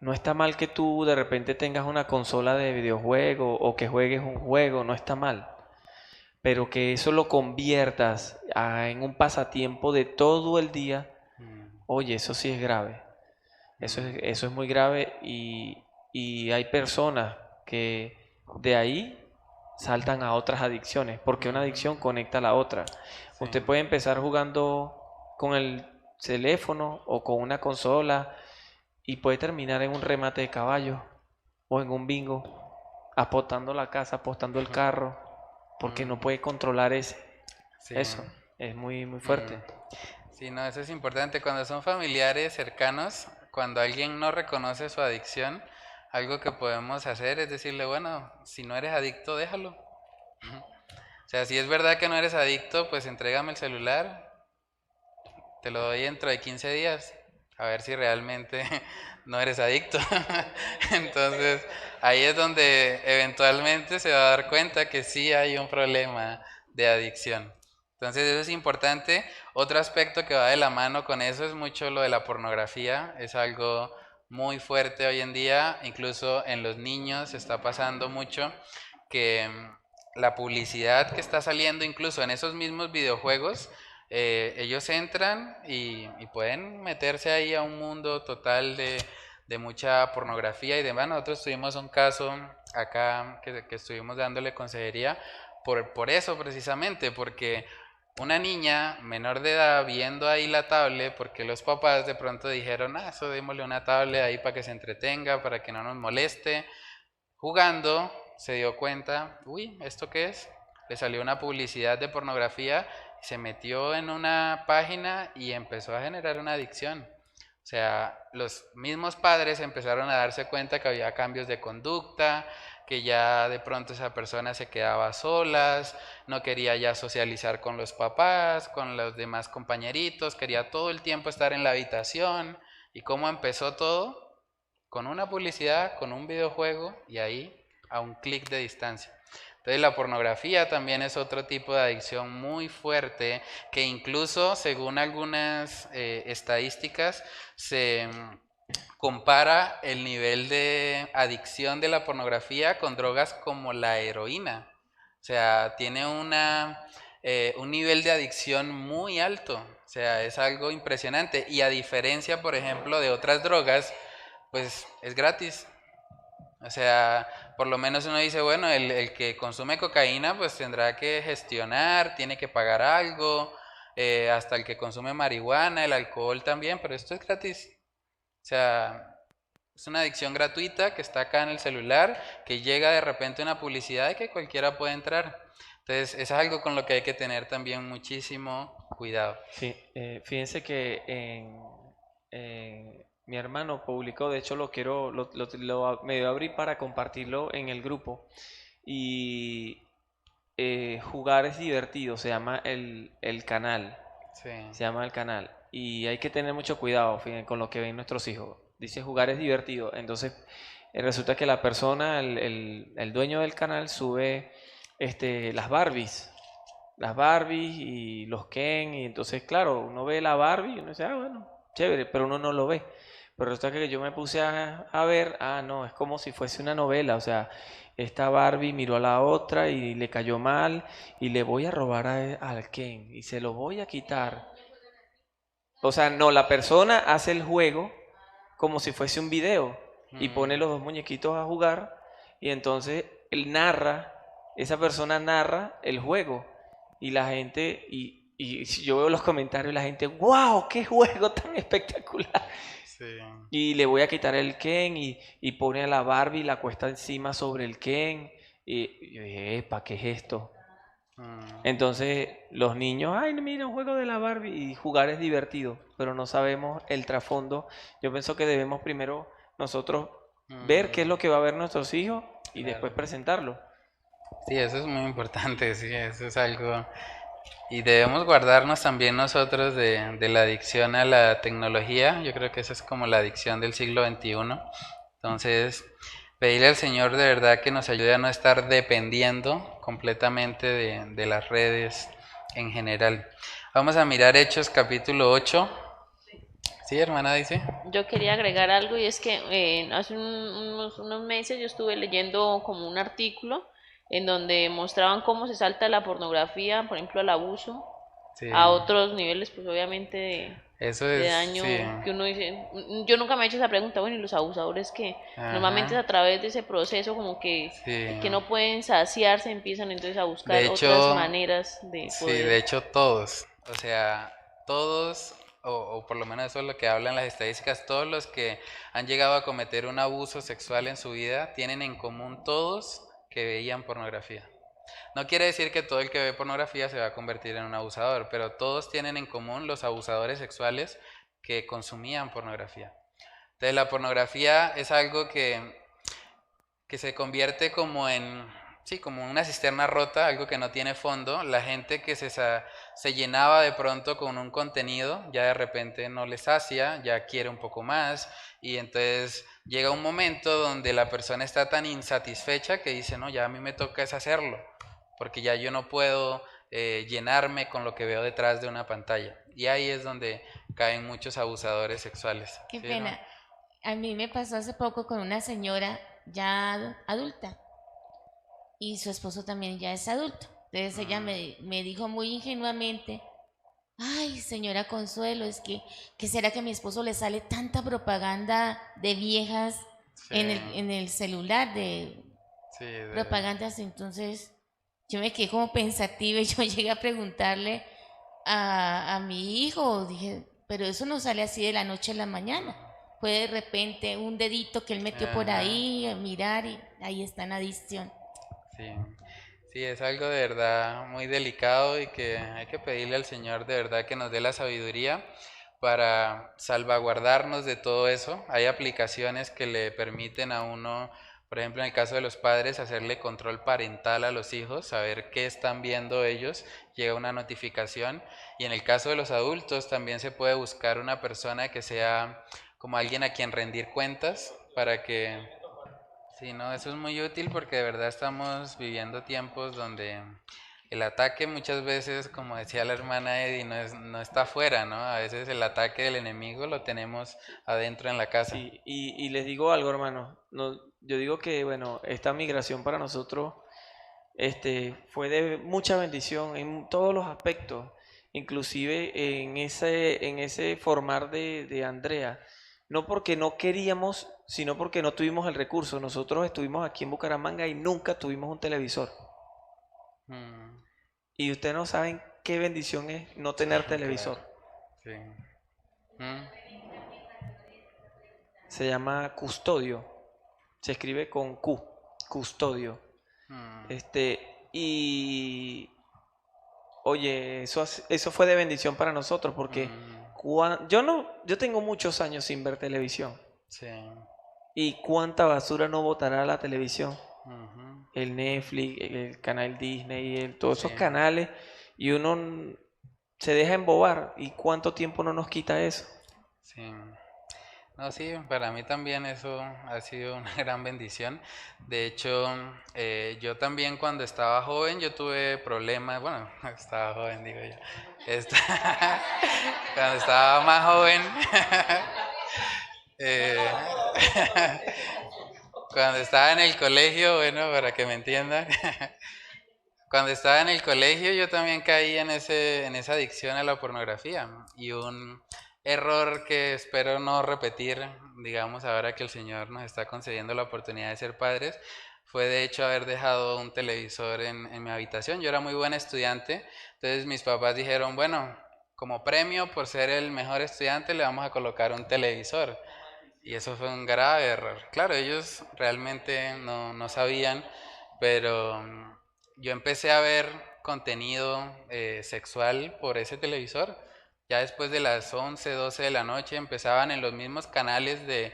No está mal que tú de repente tengas una consola de videojuego o que juegues un juego, no está mal. Pero que eso lo conviertas en un pasatiempo de todo el día, oye, eso sí es grave. Eso es muy grave, y hay personas que de ahí saltan a otras adicciones, porque una adicción conecta a la otra. Sí. Usted puede empezar jugando con el teléfono o con una consola y puede terminar en un remate de caballo o en un bingo, apostando la casa, apostando el carro, porque no puede controlar eso. Es muy, muy fuerte.
Sí, no, eso es importante. Cuando son familiares cercanos, cuando alguien no reconoce su adicción, algo que podemos hacer es decirle, bueno, si no eres adicto, déjalo. O sea, si es verdad que no eres adicto, pues entrégame el celular, te lo doy dentro de 15 días, a ver si realmente no eres adicto. Entonces, ahí es donde eventualmente se va a dar cuenta que sí hay un problema de adicción. Entonces, eso es importante. Otro aspecto que va de la mano con eso es mucho lo de la pornografía. Es algo muy fuerte hoy en día, incluso en los niños está pasando mucho que la publicidad que está saliendo incluso en esos mismos videojuegos, ellos entran y pueden meterse ahí a un mundo total de mucha pornografía y demás. Nosotros tuvimos un caso acá que estuvimos dándole consejería por eso precisamente, porque una niña menor de edad viendo ahí la tablet, porque los papás de pronto dijeron, eso démosle una tablet ahí para que se entretenga, para que no nos moleste, jugando, se dio cuenta, uy, ¿esto qué es? Le salió una publicidad de pornografía, se metió en una página y empezó a generar una adicción. O sea, los mismos padres empezaron a darse cuenta que había cambios de conducta, que ya de pronto esa persona se quedaba solas, no quería ya socializar con los papás, con los demás compañeritos, quería todo el tiempo estar en la habitación. ¿Y cómo empezó todo? Con una publicidad, con un videojuego, y ahí a un clic de distancia. Entonces la pornografía también es otro tipo de adicción muy fuerte, que incluso según algunas estadísticas se compara el nivel de adicción de la pornografía con drogas como la heroína. O sea, tiene un nivel de adicción muy alto. O sea, es algo impresionante. Y a diferencia, por ejemplo, de otras drogas, pues es gratis. O sea, por lo menos uno dice, bueno, el que consume cocaína pues tendrá que gestionar, tiene que pagar algo, hasta el que consume marihuana, el alcohol también, pero esto es gratis. O sea, es una adicción gratuita que está acá en el celular, que llega de repente una publicidad de que cualquiera puede entrar. Entonces, es algo con lo que hay que tener también muchísimo cuidado.
Sí, fíjense que mi hermano publicó, de hecho lo medio abrí para compartirlo en el grupo, y jugar es divertido, se llama el canal.
Sí.
Se llama el canal. y hay que tener mucho cuidado con lo que ven nuestros hijos. Dice jugar es divertido, entonces resulta que la persona, el dueño del canal sube las Barbies y los Ken, y entonces claro, uno ve la Barbie y uno dice, bueno, chévere, pero uno no lo ve. Pero resulta que yo me puse a ver, no, es como si fuese una novela, o sea, esta Barbie miró a la otra y le cayó mal y le voy a robar al Ken y se lo voy a quitar. O sea, no, la persona hace el juego como si fuese un video y pone los dos muñequitos a jugar y entonces esa persona narra el juego y la gente, y yo veo los comentarios y la gente, ¡wow! ¡Qué juego tan espectacular! Sí. Y le voy a quitar el Ken y pone a la Barbie y la cuesta encima sobre el Ken y yo dije, ¡epa! ¿Qué es esto? Entonces los niños, ¡ay, mira, un juego de la Barbie! Y jugar es divertido, pero no sabemos el trasfondo. Yo pienso que debemos primero nosotros ver qué es lo que va a ver nuestros hijos y después presentarlo.
Sí, eso es muy importante, sí, eso es algo. Y debemos guardarnos también nosotros de la adicción a la tecnología. Yo creo que esa es como la adicción del siglo XXI. Entonces, pedirle al Señor de verdad que nos ayude a no estar dependiendo completamente de las redes en general. Vamos a mirar Hechos capítulo 8. Sí, hermana, dice.
Yo quería agregar algo y es que hace unos meses yo estuve leyendo como un artículo en donde mostraban cómo se salta la pornografía, por ejemplo, al abuso, sí, a otros niveles, pues obviamente de daño, sí, que uno dice, yo nunca me he hecho esa pregunta, bueno, y los abusadores que normalmente es a través de ese proceso como que, sí, que no pueden saciarse, empiezan entonces a buscar otras maneras de poder.
Sí, de hecho todos, o sea, todos, o por lo menos eso es lo que hablan las estadísticas, todos los que han llegado a cometer un abuso sexual en su vida tienen en común todos que veían pornografía. No quiere decir que todo el que ve pornografía se va a convertir en un abusador, pero todos tienen en común los abusadores sexuales que consumían pornografía. Entonces la pornografía es algo que se convierte como en, sí, como una cisterna rota, algo que no tiene fondo. La gente que se llenaba de pronto con un contenido, ya de repente no le sacia, ya quiere un poco más, y entonces llega un momento donde la persona está tan insatisfecha que dice, no, ya a mí me toca es hacerlo, porque ya yo no puedo llenarme con lo que veo detrás de una pantalla. Y ahí es donde caen muchos abusadores sexuales.
Qué
¿sí,
pena. ¿No? A mí me pasó hace poco con una señora ya adulta y su esposo también ya es adulto. Entonces ella me dijo muy ingenuamente, ay, señora Consuelo, es que ¿qué será que a mi esposo le sale tanta propaganda de viejas en el celular, de propagandas? Entonces yo me quedé como pensativa y yo llegué a preguntarle a mi hijo, dije, pero eso no sale así de la noche a la mañana. Fue de repente un dedito que él metió por ahí a mirar y ahí está en adicción.
Sí, es algo de verdad muy delicado y que hay que pedirle al Señor de verdad que nos dé la sabiduría para salvaguardarnos de todo eso. Hay aplicaciones que le permiten a uno, por ejemplo en el caso de los padres, hacerle control parental a los hijos, saber qué están viendo ellos, llega una notificación. Y en el caso de los adultos también se puede buscar una persona que sea como alguien a quien rendir cuentas para que... Sí, no, eso es muy útil porque de verdad estamos viviendo tiempos donde el ataque muchas veces, como decía la hermana Eddie, no está afuera, ¿no? A veces el ataque del enemigo lo tenemos adentro en la casa.
Sí, y les digo algo, hermano. No, yo digo que, bueno, esta migración para nosotros fue de mucha bendición en todos los aspectos, inclusive en ese formar de Andrea. No porque no queríamos, sino porque no tuvimos el recurso. Nosotros estuvimos aquí en Bucaramanga y nunca tuvimos un televisor. Y ustedes no saben qué bendición es no tener televisor.
Sí.
Se llama Custodio. Se escribe con Q, Custodio. Y oye, eso fue de bendición para nosotros porque yo tengo muchos años sin ver televisión.
Sí.
¿Y cuánta basura no botará la televisión? El Netflix, el canal Disney, todos esos canales. Y uno se deja embobar. ¿Y cuánto tiempo no nos quita eso?
Sí. No, sí, para mí también eso ha sido una gran bendición. De hecho, yo también cuando estaba joven, yo tuve problemas, bueno, estaba joven, digo yo. Cuando estaba más joven, cuando estaba en el colegio, bueno, para que me entiendan, cuando estaba en el colegio yo también caí en esa adicción a la pornografía, y un error que espero no repetir, digamos, ahora que el Señor nos está concediendo la oportunidad de ser padres, fue de hecho haber dejado un televisor en mi habitación. Yo era muy buen estudiante, entonces mis papás dijeron, bueno, como premio por ser el mejor estudiante le vamos a colocar un televisor. Y eso fue un grave error. Claro, ellos realmente no sabían, pero yo empecé a ver contenido sexual por ese televisor. Ya después de las 11, 12 de la noche empezaban en los mismos canales de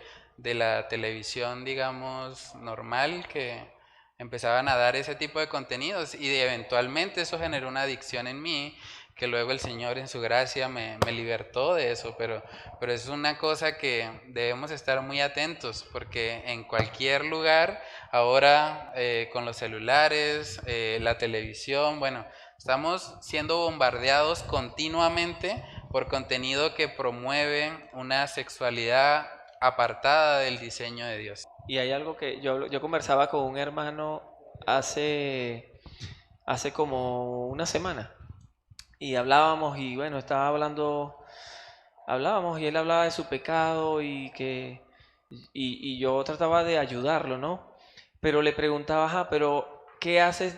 la televisión, digamos, normal, que empezaban a dar ese tipo de contenidos, y eventualmente eso generó una adicción en mí, que luego el Señor en su gracia me libertó de eso, pero es una cosa que debemos estar muy atentos, porque en cualquier lugar, ahora con los celulares, la televisión, bueno, estamos siendo bombardeados continuamente por contenido que promueve una sexualidad apartada del diseño de Dios.
Y hay algo que yo conversaba con un hermano hace como una semana, y hablábamos, y bueno, hablábamos y él hablaba de su pecado, y yo trataba de ayudarlo, ¿no? Pero le preguntaba, ajá, pero ¿qué haces?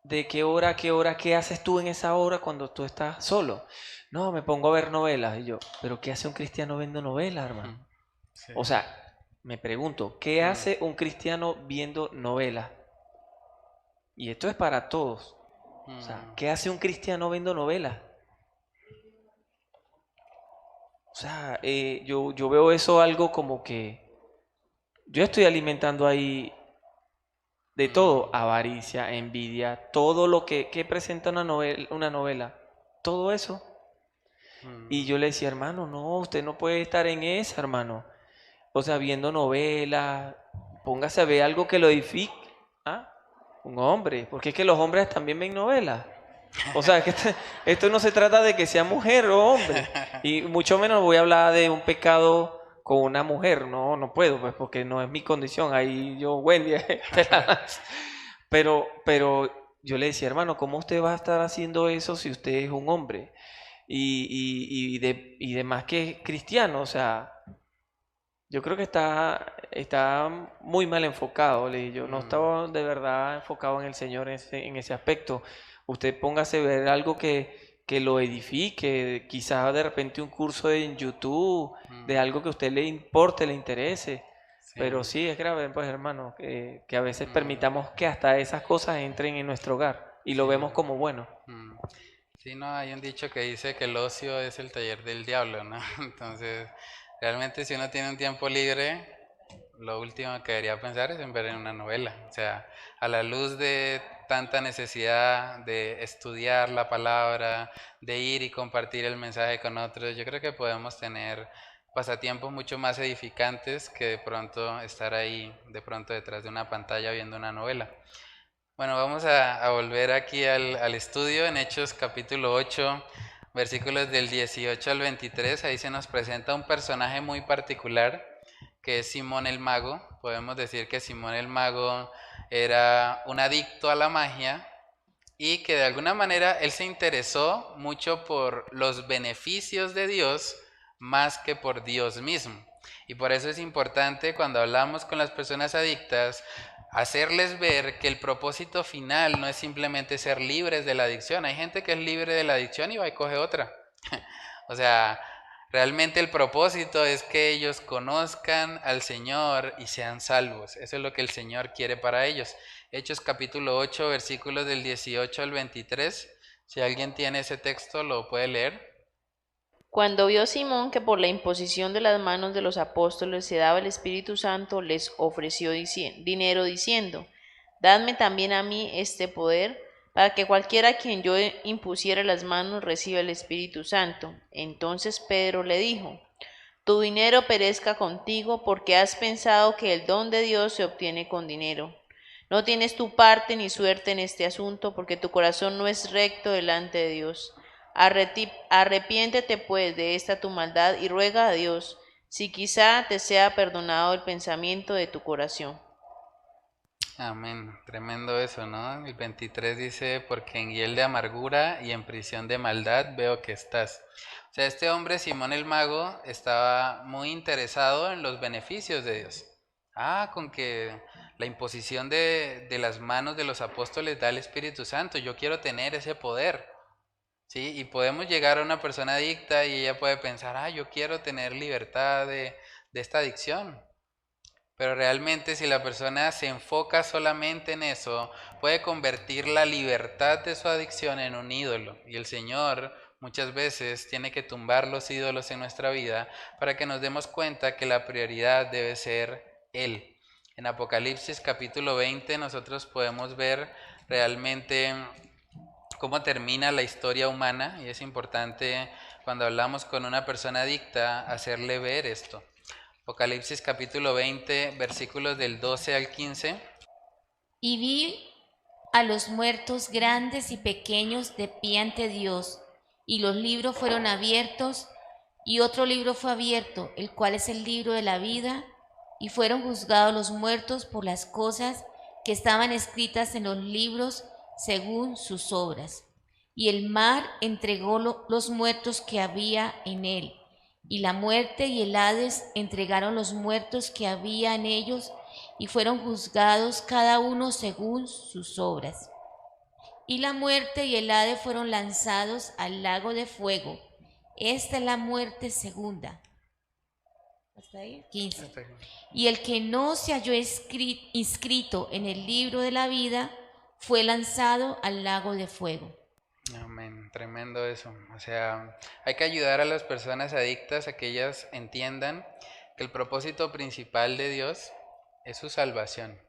¿De qué hora a qué hora? ¿Qué haces tú en esa hora cuando tú estás solo? No, me pongo a ver novelas. Y yo, ¿pero qué hace un cristiano viendo novelas, hermano? Sí. O sea, me pregunto, ¿qué hace un cristiano viendo novelas? Y esto es para todos. O sea, ¿qué hace un cristiano viendo novelas? O sea, yo veo eso algo como que yo estoy alimentando ahí de todo, avaricia, envidia, todo lo que presenta una novela, todo eso. Y yo le decía, hermano, no, usted no puede estar en esa, hermano. O sea, viendo novelas, póngase a ver algo que lo edifique. ¿Ah? Un hombre, porque es que los hombres también ven novelas. O sea, que esto no se trata de que sea mujer o hombre. Y mucho menos voy a hablar de un pecado con una mujer, no puedo, pues, porque no es mi condición. Ahí yo, Wendy, pero yo le decía, hermano, ¿cómo usted va a estar haciendo eso si usted es un hombre? Y demás que es cristiano, o sea, yo creo que está muy mal enfocado. Yo no estaba de verdad enfocado en el Señor en ese aspecto. Usted póngase a ver algo que lo edifique, quizás de repente un curso en YouTube, de algo que a usted le importe, le interese. Sí. Pero sí, es grave, pues, hermano, que a veces permitamos que hasta esas cosas entren en nuestro hogar y lo vemos como bueno.
Sí, no, hay un dicho que dice que el ocio es el taller del diablo, ¿no? Entonces, realmente si uno tiene un tiempo libre, lo último que debería pensar es en ver una novela. O sea, a la luz de tanta necesidad de estudiar la palabra, de ir y compartir el mensaje con otros, yo creo que podemos tener pasatiempos mucho más edificantes que de pronto estar ahí, de pronto detrás de una pantalla viendo una novela. Bueno, vamos a volver aquí al estudio en Hechos capítulo 8, versículos del 18 al 23. Ahí se nos presenta un personaje muy particular, que es Simón el Mago. Podemos decir que Simón el Mago era un adicto a la magia, y que de alguna manera él se interesó mucho por los beneficios de Dios más que por Dios mismo. Y por eso es importante, cuando hablamos con las personas adictas, hacerles ver que el propósito final no es simplemente ser libres de la adicción. Hay gente que es libre de la adicción y va y coge otra. O sea, realmente el propósito es que ellos conozcan al Señor y sean salvos. Eso es lo que el Señor quiere para ellos. Hechos capítulo 8, versículos del 18 al 23. Si alguien tiene ese texto, lo puede leer.
Cuando vio Simón que por la imposición de las manos de los apóstoles se daba el Espíritu Santo, les ofreció dinero diciendo, dadme también a mí este poder para que cualquiera a quien yo impusiera las manos reciba el Espíritu Santo. Entonces Pedro le dijo: tu dinero perezca contigo, porque has pensado que el don de Dios se obtiene con dinero. No tienes tu parte ni suerte en este asunto, porque tu corazón no es recto delante de Dios. Arrepiéntete pues de esta tu maldad y ruega a Dios, si quizá te sea perdonado el pensamiento de tu corazón.
Amén. Tremendo eso, ¿no? El 23 dice, porque en hiel de amargura y en prisión de maldad veo que estás. O sea, este hombre, Simón el Mago, estaba muy interesado en los beneficios de Dios. Con que la imposición de las manos de los apóstoles da el Espíritu Santo. Yo quiero tener ese poder. ¿Sí? Y podemos llegar a una persona adicta y ella puede pensar, yo quiero tener libertad de esta adicción. Pero realmente si la persona se enfoca solamente en eso, puede convertir la libertad de su adicción en un ídolo. Y el Señor muchas veces tiene que tumbar los ídolos en nuestra vida para que nos demos cuenta que la prioridad debe ser Él. En Apocalipsis capítulo 20 nosotros podemos ver realmente cómo termina la historia humana, y es importante cuando hablamos con una persona adicta hacerle ver esto. Apocalipsis capítulo 20, versículos del 12 al 15.
Y vi a los muertos grandes y pequeños de pie ante Dios, y los libros fueron abiertos, y otro libro fue abierto, el cual es el libro de la vida, y fueron juzgados los muertos por las cosas que estaban escritas en los libros según sus obras. Y el mar entregó los muertos que había en él, y la muerte y el Hades entregaron los muertos que había en ellos, y fueron juzgados cada uno según sus obras. Y la muerte y el Hades fueron lanzados al lago de fuego. Esta es la muerte segunda. ¿Hasta ahí? 15. Y el que no se halló inscrito en el libro de la vida fue lanzado al lago de fuego.
Amén, tremendo eso. O sea, hay que ayudar a las personas adictas a que ellas entiendan que el propósito principal de Dios es su salvación.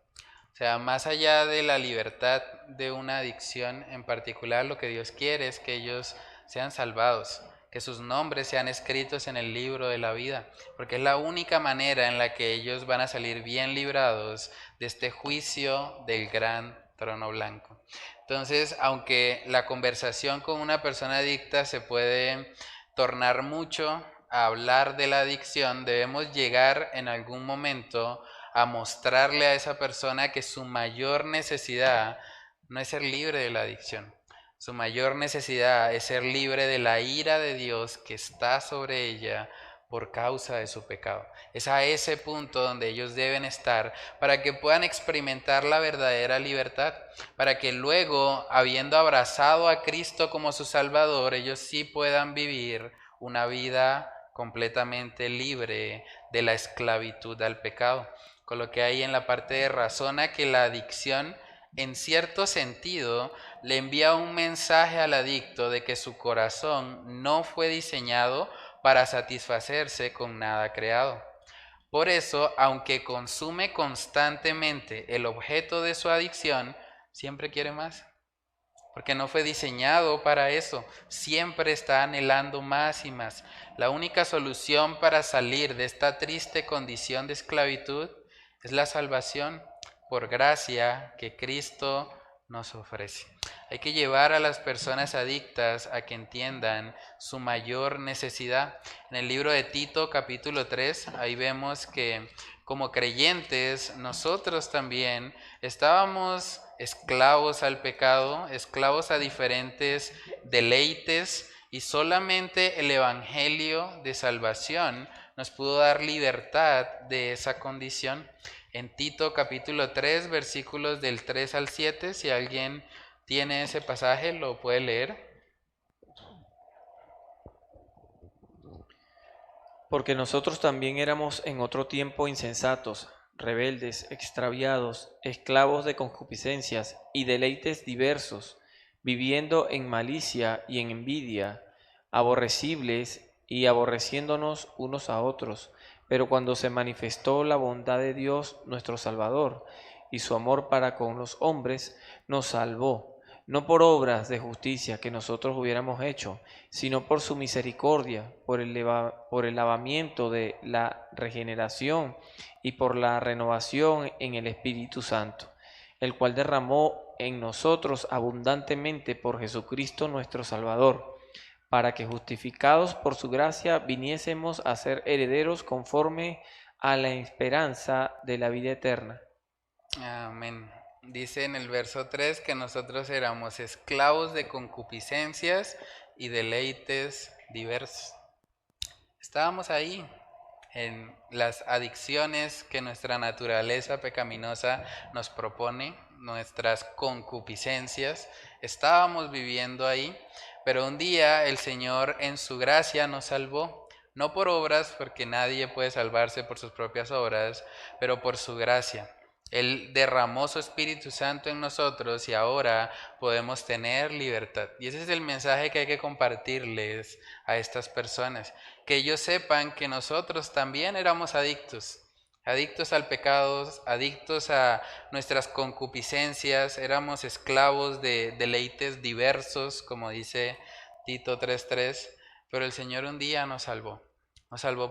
O sea, más allá de la libertad de una adicción en particular, lo que Dios quiere es que ellos sean salvados, que sus nombres sean escritos en el libro de la vida, porque es la única manera en la que ellos van a salir bien librados de este juicio del gran trono blanco. Entonces, aunque la conversación con una persona adicta se puede tornar mucho a hablar de la adicción, debemos llegar en algún momento a mostrarle a esa persona que su mayor necesidad no es ser libre de la adicción. Su mayor necesidad es ser libre de la ira de Dios que está sobre ella por causa de su pecado. Es a ese punto donde ellos deben estar para que puedan experimentar la verdadera libertad, para que luego, habiendo abrazado a Cristo como su Salvador, ellos sí puedan vivir una vida completamente libre de la esclavitud al pecado. Con lo que hay en la parte de razona que la adicción, en cierto sentido, le envía un mensaje al adicto de que su corazón no fue diseñado para satisfacerse con nada creado. Por eso, aunque consume constantemente el objeto de su adicción, siempre quiere más. Porque no fue diseñado para eso. Siempre está anhelando más y más. La única solución para salir de esta triste condición de esclavitud es la salvación por gracia que Cristo nos ofrece. Hay que llevar a las personas adictas a que entiendan su mayor necesidad. En el libro de Tito, capítulo 3, ahí vemos que como creyentes nosotros también estábamos esclavos al pecado, esclavos a diferentes deleites, y solamente el evangelio de salvación nos pudo dar libertad de esa condición. En Tito capítulo 3, versículos del 3 al 7, si alguien tiene ese pasaje, lo puede leer.
Porque nosotros también éramos en otro tiempo insensatos, rebeldes, extraviados, esclavos de concupiscencias y deleites diversos, viviendo en malicia y en envidia, aborrecibles y aborreciéndonos unos a otros. Pero cuando se manifestó la bondad de Dios nuestro Salvador y su amor para con los hombres, nos salvó, no por obras de justicia que nosotros hubiéramos hecho, sino por su misericordia, por el lavamiento de la regeneración y por la renovación en el Espíritu Santo, el cual derramó en nosotros abundantemente por Jesucristo nuestro Salvador, para que justificados por su gracia viniésemos a ser herederos conforme a la esperanza de la vida eterna.
Amén. Dice en el verso 3 que nosotros éramos esclavos de concupiscencias y deleites diversos. Estábamos ahí en las adicciones que nuestra naturaleza pecaminosa nos propone, nuestras concupiscencias. Estábamos viviendo ahí, pero un día el Señor en su gracia nos salvó. No por obras, porque nadie puede salvarse por sus propias obras, pero por su gracia. Él derramó su Espíritu Santo en nosotros y ahora podemos tener libertad. Y ese es el mensaje que hay que compartirles a estas personas. Que ellos sepan que nosotros también éramos adictos al pecado, adictos a nuestras concupiscencias, éramos esclavos de deleites diversos, como dice Tito 3:3, pero el Señor un día nos salvó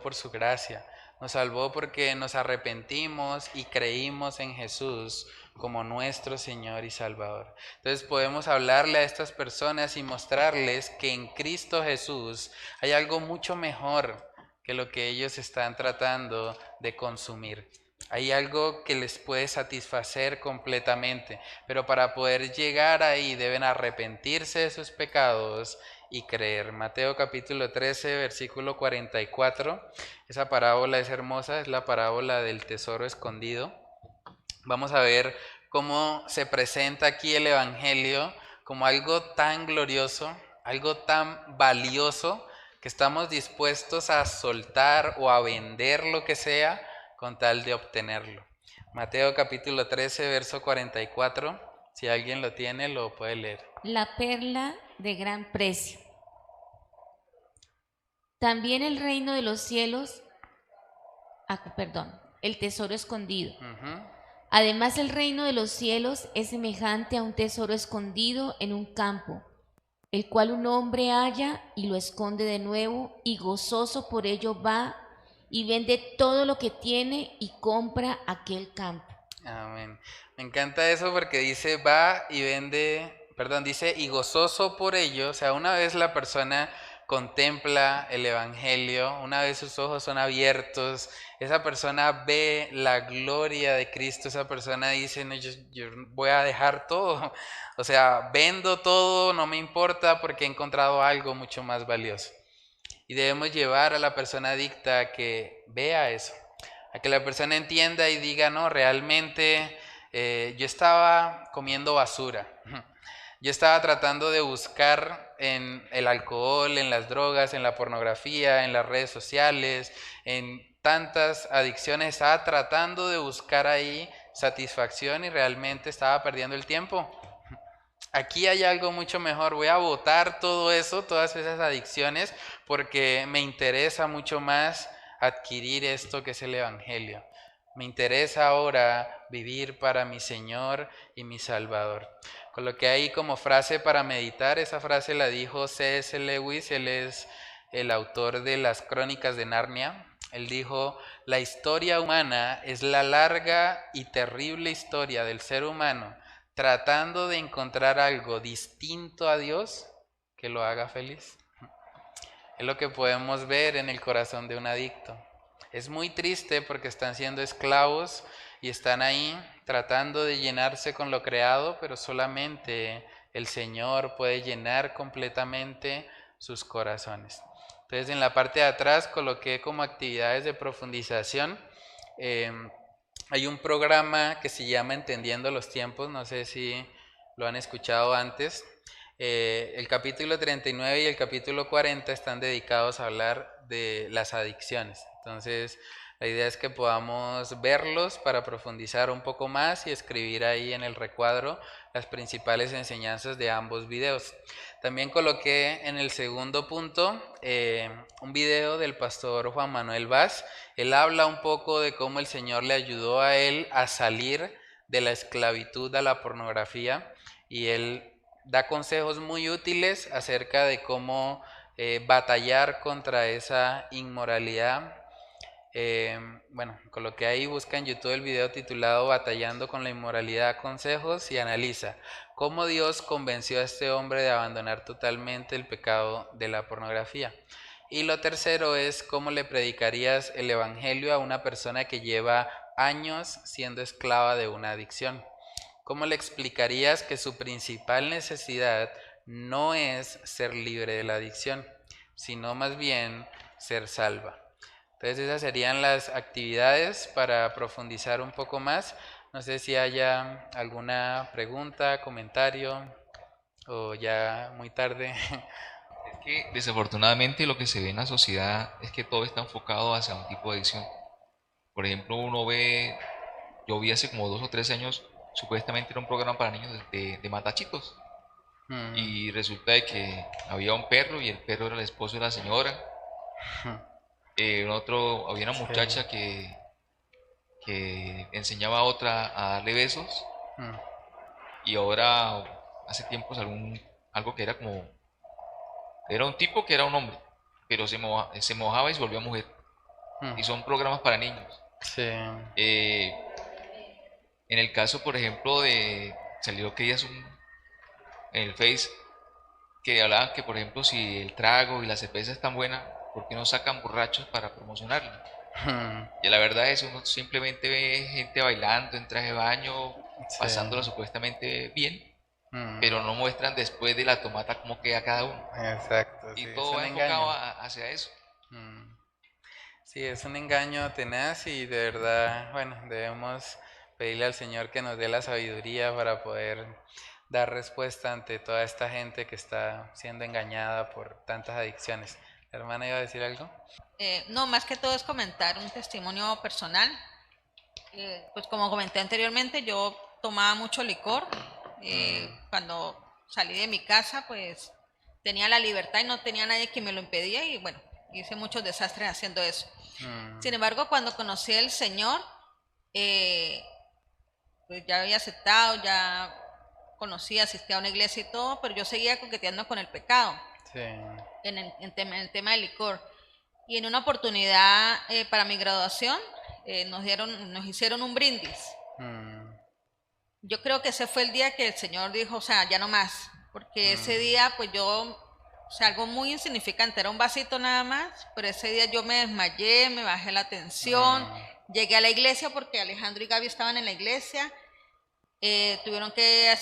por su gracia. Nos salvó porque nos arrepentimos y creímos en Jesús como nuestro Señor y Salvador. Entonces podemos hablarle a estas personas y mostrarles que en Cristo Jesús hay algo mucho mejor que lo que ellos están tratando de consumir. Hay algo que les puede satisfacer completamente, pero para poder llegar ahí deben arrepentirse de sus pecados y creer. Mateo capítulo 13, versículo 44. Esa parábola es hermosa, es la parábola del tesoro escondido. Vamos a ver cómo se presenta aquí el Evangelio como algo tan glorioso, algo tan valioso, que estamos dispuestos a soltar o a vender lo que sea con tal de obtenerlo. Mateo capítulo 13, verso 44. Si alguien lo tiene, lo puede leer.
La perla de gran precio. También el reino de los cielos, el tesoro escondido. Además, el reino de los cielos es semejante a un tesoro escondido en un campo, el cual un hombre halla y lo esconde de nuevo, y gozoso por ello va y vende todo lo que tiene y compra aquel campo.
Amén. Me encanta eso porque dice va y vende, dice y gozoso por ello. O sea, una vez la persona contempla el Evangelio, una vez sus ojos son abiertos, esa persona ve la gloria de Cristo, esa persona dice, no, yo voy a dejar todo, o sea, vendo todo, no me importa porque he encontrado algo mucho más valioso. Y debemos llevar a la persona adicta a que vea eso, a que la persona entienda y diga, no, realmente yo estaba comiendo basura. Yo estaba tratando de buscar en el alcohol, en las drogas, en la pornografía, en las redes sociales, en tantas adicciones. Estaba tratando de buscar ahí satisfacción y realmente estaba perdiendo el tiempo. Aquí hay algo mucho mejor. Voy a botar todo eso, todas esas adicciones, porque me interesa mucho más adquirir esto que es el Evangelio. Me interesa ahora vivir para mi Señor y mi Salvador. Coloqué ahí como frase para meditar, esa frase la dijo C.S. Lewis, él es el autor de las Crónicas de Narnia. Él dijo, la historia humana es la larga y terrible historia del ser humano tratando de encontrar algo distinto a Dios que lo haga feliz. Es lo que podemos ver en el corazón de un adicto. Es muy triste porque están siendo esclavos y están ahí tratando de llenarse con lo creado, pero solamente el Señor puede llenar completamente sus corazones. Entonces en la parte de atrás coloqué como actividades de profundización. Hay un programa que se llama Entendiendo los Tiempos, no sé si lo han escuchado antes. El capítulo 39 y el capítulo 40 están dedicados a hablar de las adicciones. Entonces, la idea es que podamos verlos para profundizar un poco más y escribir ahí en el recuadro las principales enseñanzas de ambos videos. También coloqué en el segundo punto un video del pastor Juan Manuel Vaz. Él habla un poco de cómo el Señor le ayudó a él a salir de la esclavitud a la pornografía y él da consejos muy útiles acerca de cómo batallar contra esa inmoralidad. Bueno, coloqué ahí, busca en YouTube el video titulado Batallando con la inmoralidad, consejos, y analiza cómo Dios convenció a este hombre de abandonar totalmente el pecado de la pornografía. Y lo tercero es cómo le predicarías el evangelio a una persona que lleva años siendo esclava de una adicción. ¿Cómo le explicarías que su principal necesidad no es ser libre de la adicción, sino más bien ser salva? Entonces esas serían las actividades para profundizar un poco más. No sé si haya alguna pregunta, comentario, o ya muy tarde.
Es que desafortunadamente lo que se ve en la sociedad es que todo está enfocado hacia un tipo de adicción. Por ejemplo, yo vi hace como 2 o 3 años, supuestamente era un programa para niños de matachitos. Y resulta de que había un perro y el perro era el esposo de la señora. Había una muchacha que enseñaba a otra a darle besos. Y ahora, hace tiempo salió algo que era un tipo que era un hombre, pero se mojaba y se volvía mujer. Y son programas para niños.
Sí.
En el caso, por ejemplo, salió que días en el Face que hablaban que, por ejemplo, si el trago y la cerveza están buenas, ¿por qué no sacan borrachos para promocionarlo? Y la verdad es que uno simplemente ve gente bailando en traje de baño, pasándola supuestamente bien, pero no muestran después de la tomata cómo queda cada uno.
Exacto.
Y
Sí,
todo va enfocado hacia eso.
Sí, es un engaño tenaz y de verdad, bueno, debemos pedirle al Señor que nos dé la sabiduría para poder dar respuesta ante toda esta gente que está siendo engañada por tantas adicciones. ¿La hermana iba a decir algo?
No, más que todo es comentar un testimonio personal. Pues como comenté anteriormente, yo tomaba mucho licor. Cuando salí de mi casa, pues tenía la libertad y no tenía nadie que me lo impedía y bueno, hice muchos desastres haciendo eso. Sin embargo, cuando conocí al Señor, pues ya había aceptado, ya conocía, asistía a una iglesia y todo, pero yo seguía coqueteando con el pecado.
Sí.
En el tema del licor. Y en una oportunidad para mi graduación nos hicieron un brindis. Yo creo que ese fue el día que el Señor dijo, o sea, ya no más, porque ese día pues yo, o sea, algo muy insignificante, era un vasito nada más, pero ese día yo me desmayé, me bajé la tensión, llegué a la iglesia porque Alejandro y Gaby estaban en la iglesia. Tuvieron que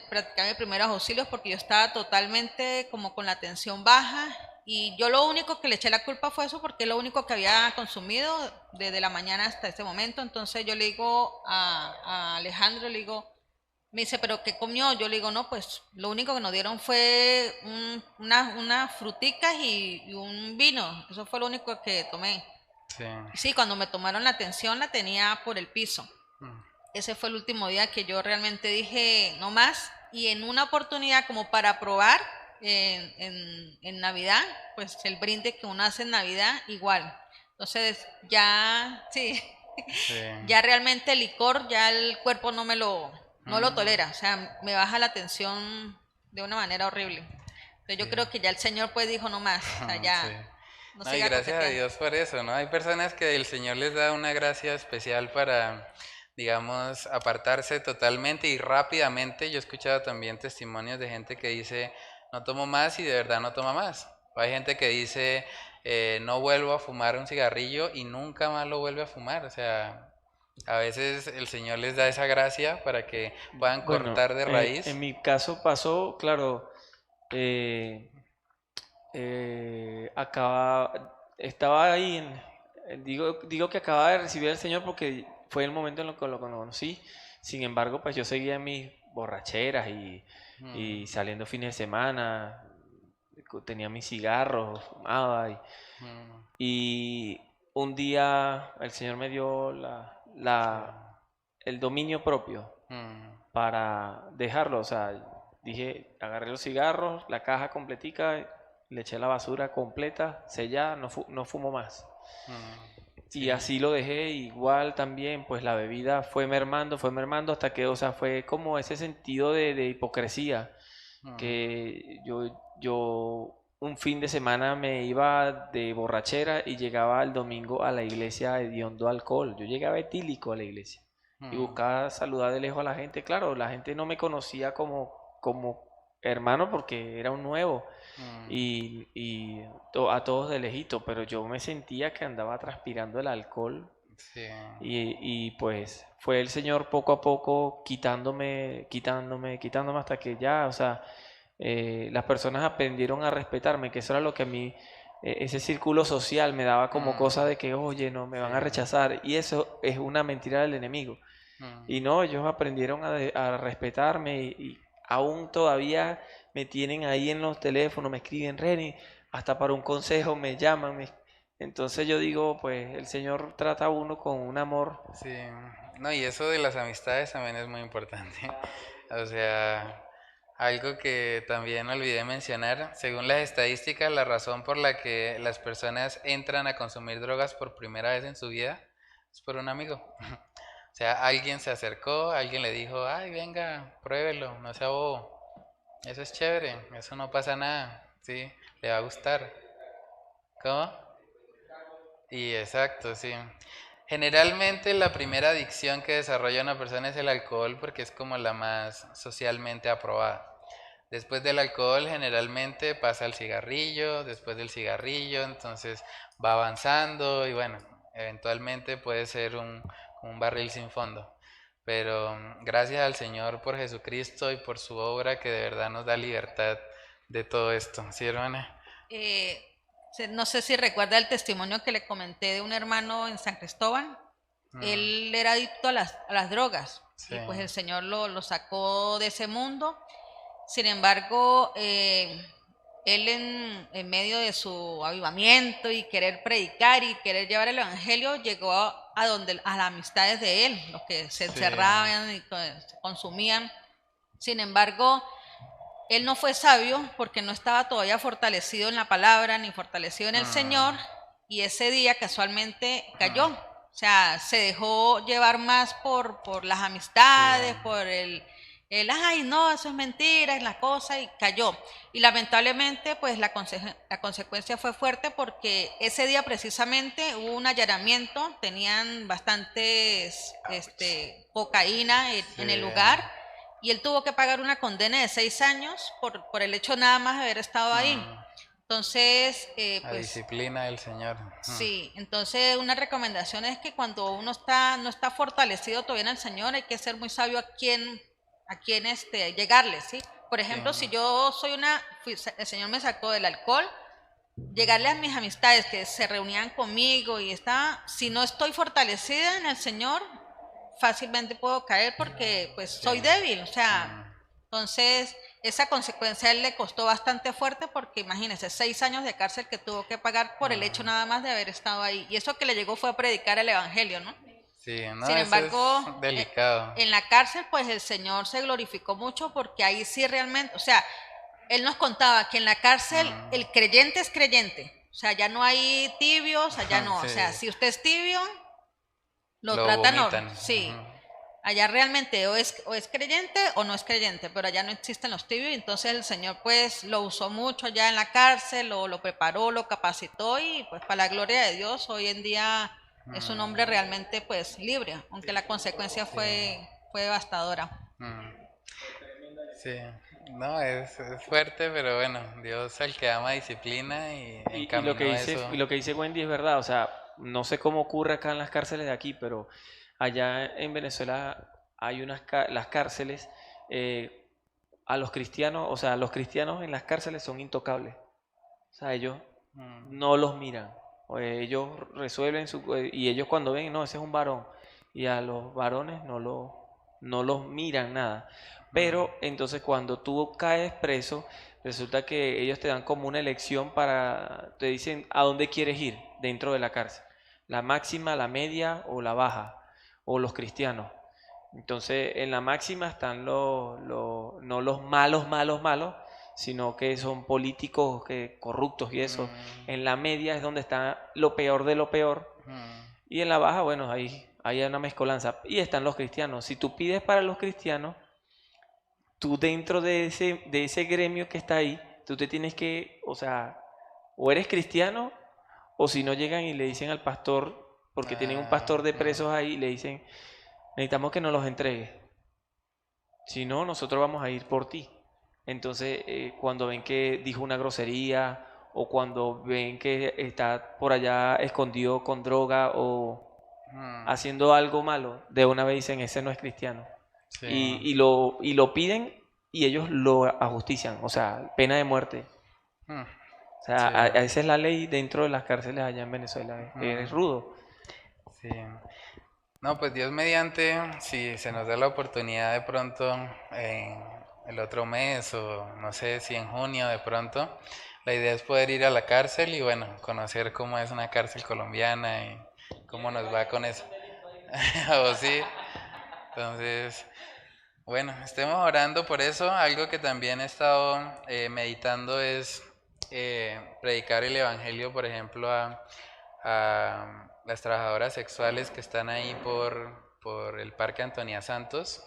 practicarme primeros auxilios porque yo estaba totalmente como con la tensión baja y yo lo único que le eché la culpa fue eso porque es lo único que había consumido desde la mañana hasta ese momento. Entonces yo le digo a Alejandro, me dice, ¿pero qué comió? Yo le digo, no, pues lo único que nos dieron fue unas fruticas y un vino, eso fue lo único que tomé. Sí, cuando me tomaron la tensión la tenía por el piso. Ese fue el último día que yo realmente dije no más. Y en una oportunidad como para probar en Navidad, pues el brinde que uno hace en Navidad, igual. Entonces ya, ya realmente el licor, ya el cuerpo no lo tolera. O sea, me baja la tensión de una manera horrible. Entonces yo creo que ya el Señor pues dijo no más. O sea, ya.
No, y gracias a Dios por eso, ¿no? Hay personas que el Señor les da una gracia especial para, digamos, apartarse totalmente y rápidamente. Yo he escuchado también testimonios de gente que dice, no tomo más y de verdad no toma más. O hay gente que dice, no vuelvo a fumar un cigarrillo y nunca más lo vuelve a fumar. O sea, a veces el Señor les da esa gracia para que puedan cortar de raíz.
En mi caso pasó, claro, estaba ahí, digo que acababa de recibir al Señor porque fue el momento en el que lo conocí. Sin embargo, pues yo seguía en mis borracheras y saliendo fines de semana, tenía mis cigarros, fumaba y un día el Señor me dio el dominio propio para dejarlo. O sea, dije, agarré los cigarros, la caja completica, le eché la basura completa, sellada, no fumo más. Y así lo dejé. Igual también, pues la bebida fue mermando hasta que, o sea, fue como ese sentido de hipocresía que yo un fin de semana me iba de borrachera y llegaba el domingo a la iglesia hediondo alcohol. Yo llegaba etílico a la iglesia y buscaba saludar de lejos a la gente. Claro, la gente no me conocía como hermano porque era un nuevo y a todos de lejito, pero yo me sentía que andaba transpirando el alcohol.
Sí.
Y pues fue el Señor poco a poco quitándome hasta que ya, o sea, las personas aprendieron a respetarme, que eso era lo que a mí, ese círculo social me daba como cosa de que, oye, no, me van a rechazar, y eso es una mentira del enemigo. Y no, ellos aprendieron a respetarme y aún todavía me tienen ahí en los teléfonos, me escriben, Reni, hasta para un consejo me llaman, entonces yo digo, pues el Señor trata a uno con un amor.
Sí, no, y eso de las amistades también es muy importante. O sea, algo que también olvidé mencionar, según las estadísticas, la razón por la que las personas entran a consumir drogas por primera vez en su vida es por un amigo. O sea, alguien se acercó, alguien le dijo, ay, venga, pruébelo, no sea bobo. Eso es chévere, eso no pasa nada, ¿sí? Le va a gustar. ¿Cómo? Y exacto, sí. Generalmente la primera adicción que desarrolla una persona es el alcohol porque es como la más socialmente aprobada. Después del alcohol generalmente pasa al cigarrillo, después del cigarrillo, entonces va avanzando y bueno, eventualmente puede ser un barril sin fondo. Pero gracias al Señor por Jesucristo y por su obra que de verdad nos da libertad de todo esto. ¿Sí, hermana?
No sé si recuerda el testimonio que le comenté de un hermano en San Cristóbal. Él era adicto a las drogas y pues el Señor lo sacó de ese mundo. Sin embargo, él en medio de su avivamiento y querer predicar y querer llevar el evangelio, llegó a las amistades de él, los que se encerraban y consumían. Sin embargo, él no fue sabio porque no estaba todavía fortalecido en la palabra ni fortalecido en el Señor, y ese día casualmente cayó. O sea, se dejó llevar más por las amistades, por el ay, no, eso es mentira, es la cosa, y cayó. Y lamentablemente, pues la consecuencia fue fuerte porque ese día precisamente hubo un allanamiento, tenían bastantes cocaína en el lugar, y él tuvo que pagar una condena de 6 años por el hecho nada más de haber estado ahí. Entonces,
la disciplina del Señor.
Sí, entonces una recomendación es que cuando uno no está fortalecido todavía en el Señor, hay que ser muy sabio a quién llegarle, ¿sí? Por ejemplo, si yo soy el Señor me sacó del alcohol, llegarle a mis amistades que se reunían conmigo si no estoy fortalecida en el Señor, fácilmente puedo caer porque pues soy débil, o sea, entonces esa consecuencia a él le costó bastante fuerte porque imagínense, 6 años de cárcel que tuvo que pagar por el hecho nada más de haber estado ahí, y eso que le llegó fue a predicar el evangelio, ¿no?
Sí, no,
sin embargo,
es delicado.
En la cárcel pues el Señor se glorificó mucho porque ahí sí realmente, o sea, él nos contaba que en la cárcel el creyente es creyente, o sea, ya no hay tibios, allá no, o sea, si usted es tibio, lo tratan, sí, allá realmente o es creyente o no es creyente, pero allá no existen los tibios, y entonces el Señor pues lo usó mucho allá en la cárcel, lo preparó, lo capacitó, y pues para la gloria de Dios hoy en día es un hombre realmente pues libre, aunque la consecuencia fue devastadora.
Sí, no, es fuerte, pero bueno, Dios al que ama disciplina y
lo que dice Wendy es verdad, o sea, no sé cómo ocurre acá en las cárceles de aquí, pero allá en Venezuela hay las cárceles, a los cristianos, o sea, los cristianos en las cárceles son intocables, o sea, ellos no los miran. Ellos resuelven y ellos cuando ven, no, ese es un varón, y a los varones no los miran nada. Pero entonces cuando tú caes preso, resulta que ellos te dan como una elección te dicen a dónde quieres ir dentro de la cárcel, la máxima, la media o la baja, o los cristianos. Entonces en la máxima están no los malos, sino que son políticos corruptos y eso. En la media es donde está lo peor de lo peor. Y en la baja, bueno, ahí hay una mezcolanza. Y están los cristianos. Si tú pides para los cristianos, tú dentro de ese gremio que está ahí, tú te tienes que, o sea, o eres cristiano, o si no llegan y le dicen al pastor, porque tienen un pastor de presos ahí, y le dicen, necesitamos que nos los entregues. Si no, nosotros vamos a ir por ti. Entonces, cuando ven que dijo una grosería, o cuando ven que está por allá escondido con droga o haciendo algo malo, de una vez dicen, ese no es cristiano.
Sí.
Y lo piden y ellos lo ajustician, o sea, pena de muerte. O sea,
Sí.
esa es la ley dentro de las cárceles allá en Venezuela, es rudo.
Sí. No, pues Dios mediante, si se nos da la oportunidad de pronto el otro mes o no sé si en junio de pronto, la idea es poder ir a la cárcel y bueno, conocer cómo es una cárcel colombiana y cómo nos va con eso. ¿O sí? Entonces, bueno, estemos orando por eso. Algo que también he estado meditando es predicar el evangelio, por ejemplo, a las trabajadoras sexuales que están ahí por el Parque Antonia Santos.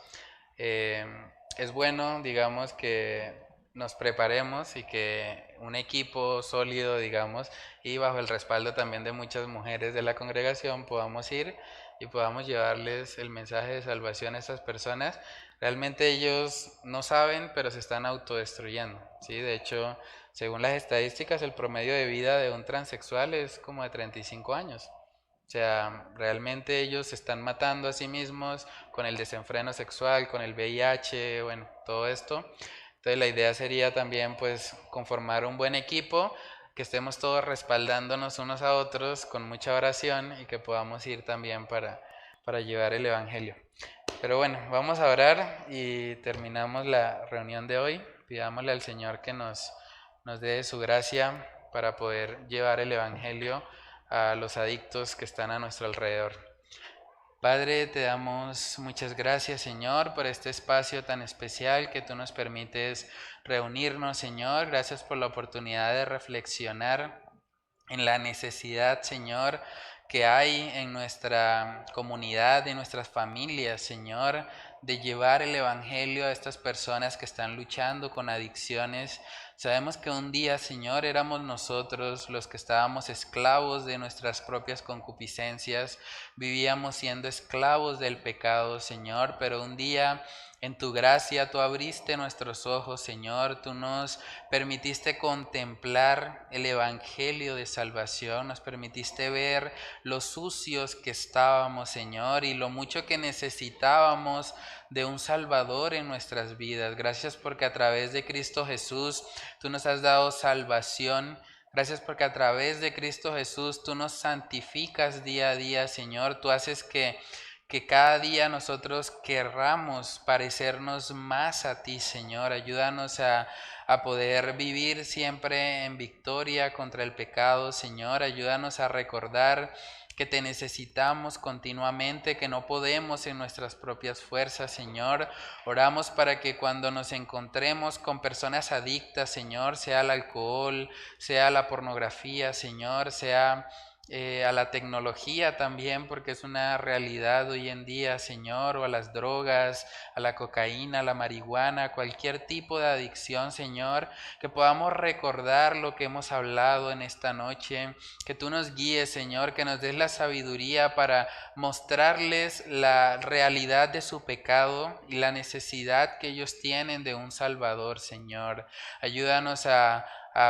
Es bueno, digamos, que nos preparemos y que un equipo sólido, digamos, y bajo el respaldo también de muchas mujeres de la congregación podamos ir y podamos llevarles el mensaje de salvación a estas personas. Realmente ellos no saben, pero se están autodestruyendo, ¿sí? De hecho, según las estadísticas, el promedio de vida de un transexual es como de 35 años. O sea, realmente ellos se están matando a sí mismos con el desenfreno sexual, con el VIH, bueno, todo esto. Entonces la idea sería también pues conformar un buen equipo, que estemos todos respaldándonos unos a otros con mucha oración y que podamos ir también para llevar el evangelio. Pero bueno, vamos a orar y terminamos la reunión de hoy. Pidámosle al Señor que nos dé su gracia para poder llevar el evangelio a los adictos que están a nuestro alrededor. Padre, te damos muchas gracias, Señor, por este espacio tan especial que tú nos permites reunirnos, Señor. Gracias por la oportunidad de reflexionar en la necesidad, Señor, que hay en nuestra comunidad, en nuestras familias, Señor, de llevar el evangelio a estas personas que están luchando con adicciones. Sabemos que un día, Señor, éramos nosotros los que estábamos esclavos de nuestras propias concupiscencias, vivíamos siendo esclavos del pecado, Señor, pero un día en tu gracia tú abriste nuestros ojos, Señor, tú nos permitiste contemplar el evangelio de salvación, nos permitiste ver lo sucios que estábamos, Señor, y lo mucho que necesitábamos de un Salvador en nuestras vidas. Gracias porque a través de Cristo Jesús tú nos has dado salvación. Gracias porque a través de Cristo Jesús tú nos santificas día a día, Señor. Tú haces que cada día nosotros querramos parecernos más a ti, Señor. Ayúdanos a poder vivir siempre en victoria contra el pecado, Señor. Ayúdanos a recordar que te necesitamos continuamente, que no podemos en nuestras propias fuerzas, Señor. Oramos para que cuando nos encontremos con personas adictas, Señor, sea al alcohol, sea a la pornografía, Señor, sea a la tecnología también, porque es una realidad hoy en día, Señor, o a las drogas, a la cocaína, a la marihuana, cualquier tipo de adicción, Señor, que podamos recordar lo que hemos hablado en esta noche, que tú nos guíes, Señor, que nos des la sabiduría para mostrarles la realidad de su pecado y la necesidad que ellos tienen de un Salvador, Señor. Ayúdanos a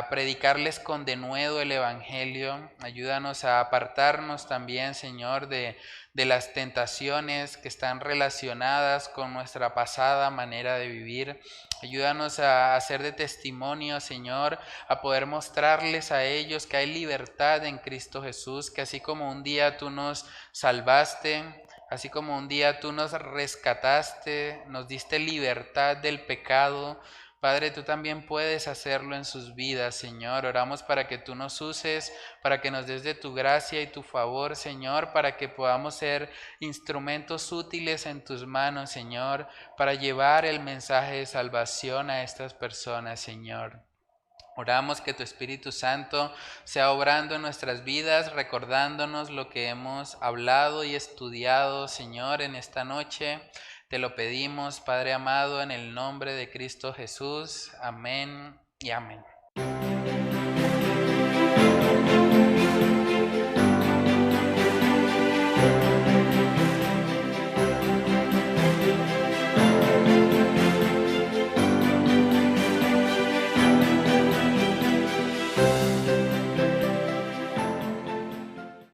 predicarles con denuedo el evangelio. Ayúdanos a apartarnos también, Señor, de las tentaciones que están relacionadas con nuestra pasada manera de vivir. Ayúdanos a hacer de testimonio, Señor, a poder mostrarles a ellos que hay libertad en Cristo Jesús, que así como un día tú nos salvaste, así como un día tú nos rescataste, nos diste libertad del pecado, Padre, tú también puedes hacerlo en sus vidas, Señor. Oramos para que tú nos uses, para que nos des de tu gracia y tu favor, Señor, para que podamos ser instrumentos útiles en tus manos, Señor, para llevar el mensaje de salvación a estas personas, Señor. Oramos que tu Espíritu Santo sea obrando en nuestras vidas, recordándonos lo que hemos hablado y estudiado, Señor, en esta noche. Te lo pedimos, Padre amado, en el nombre de Cristo Jesús. Amén y amén.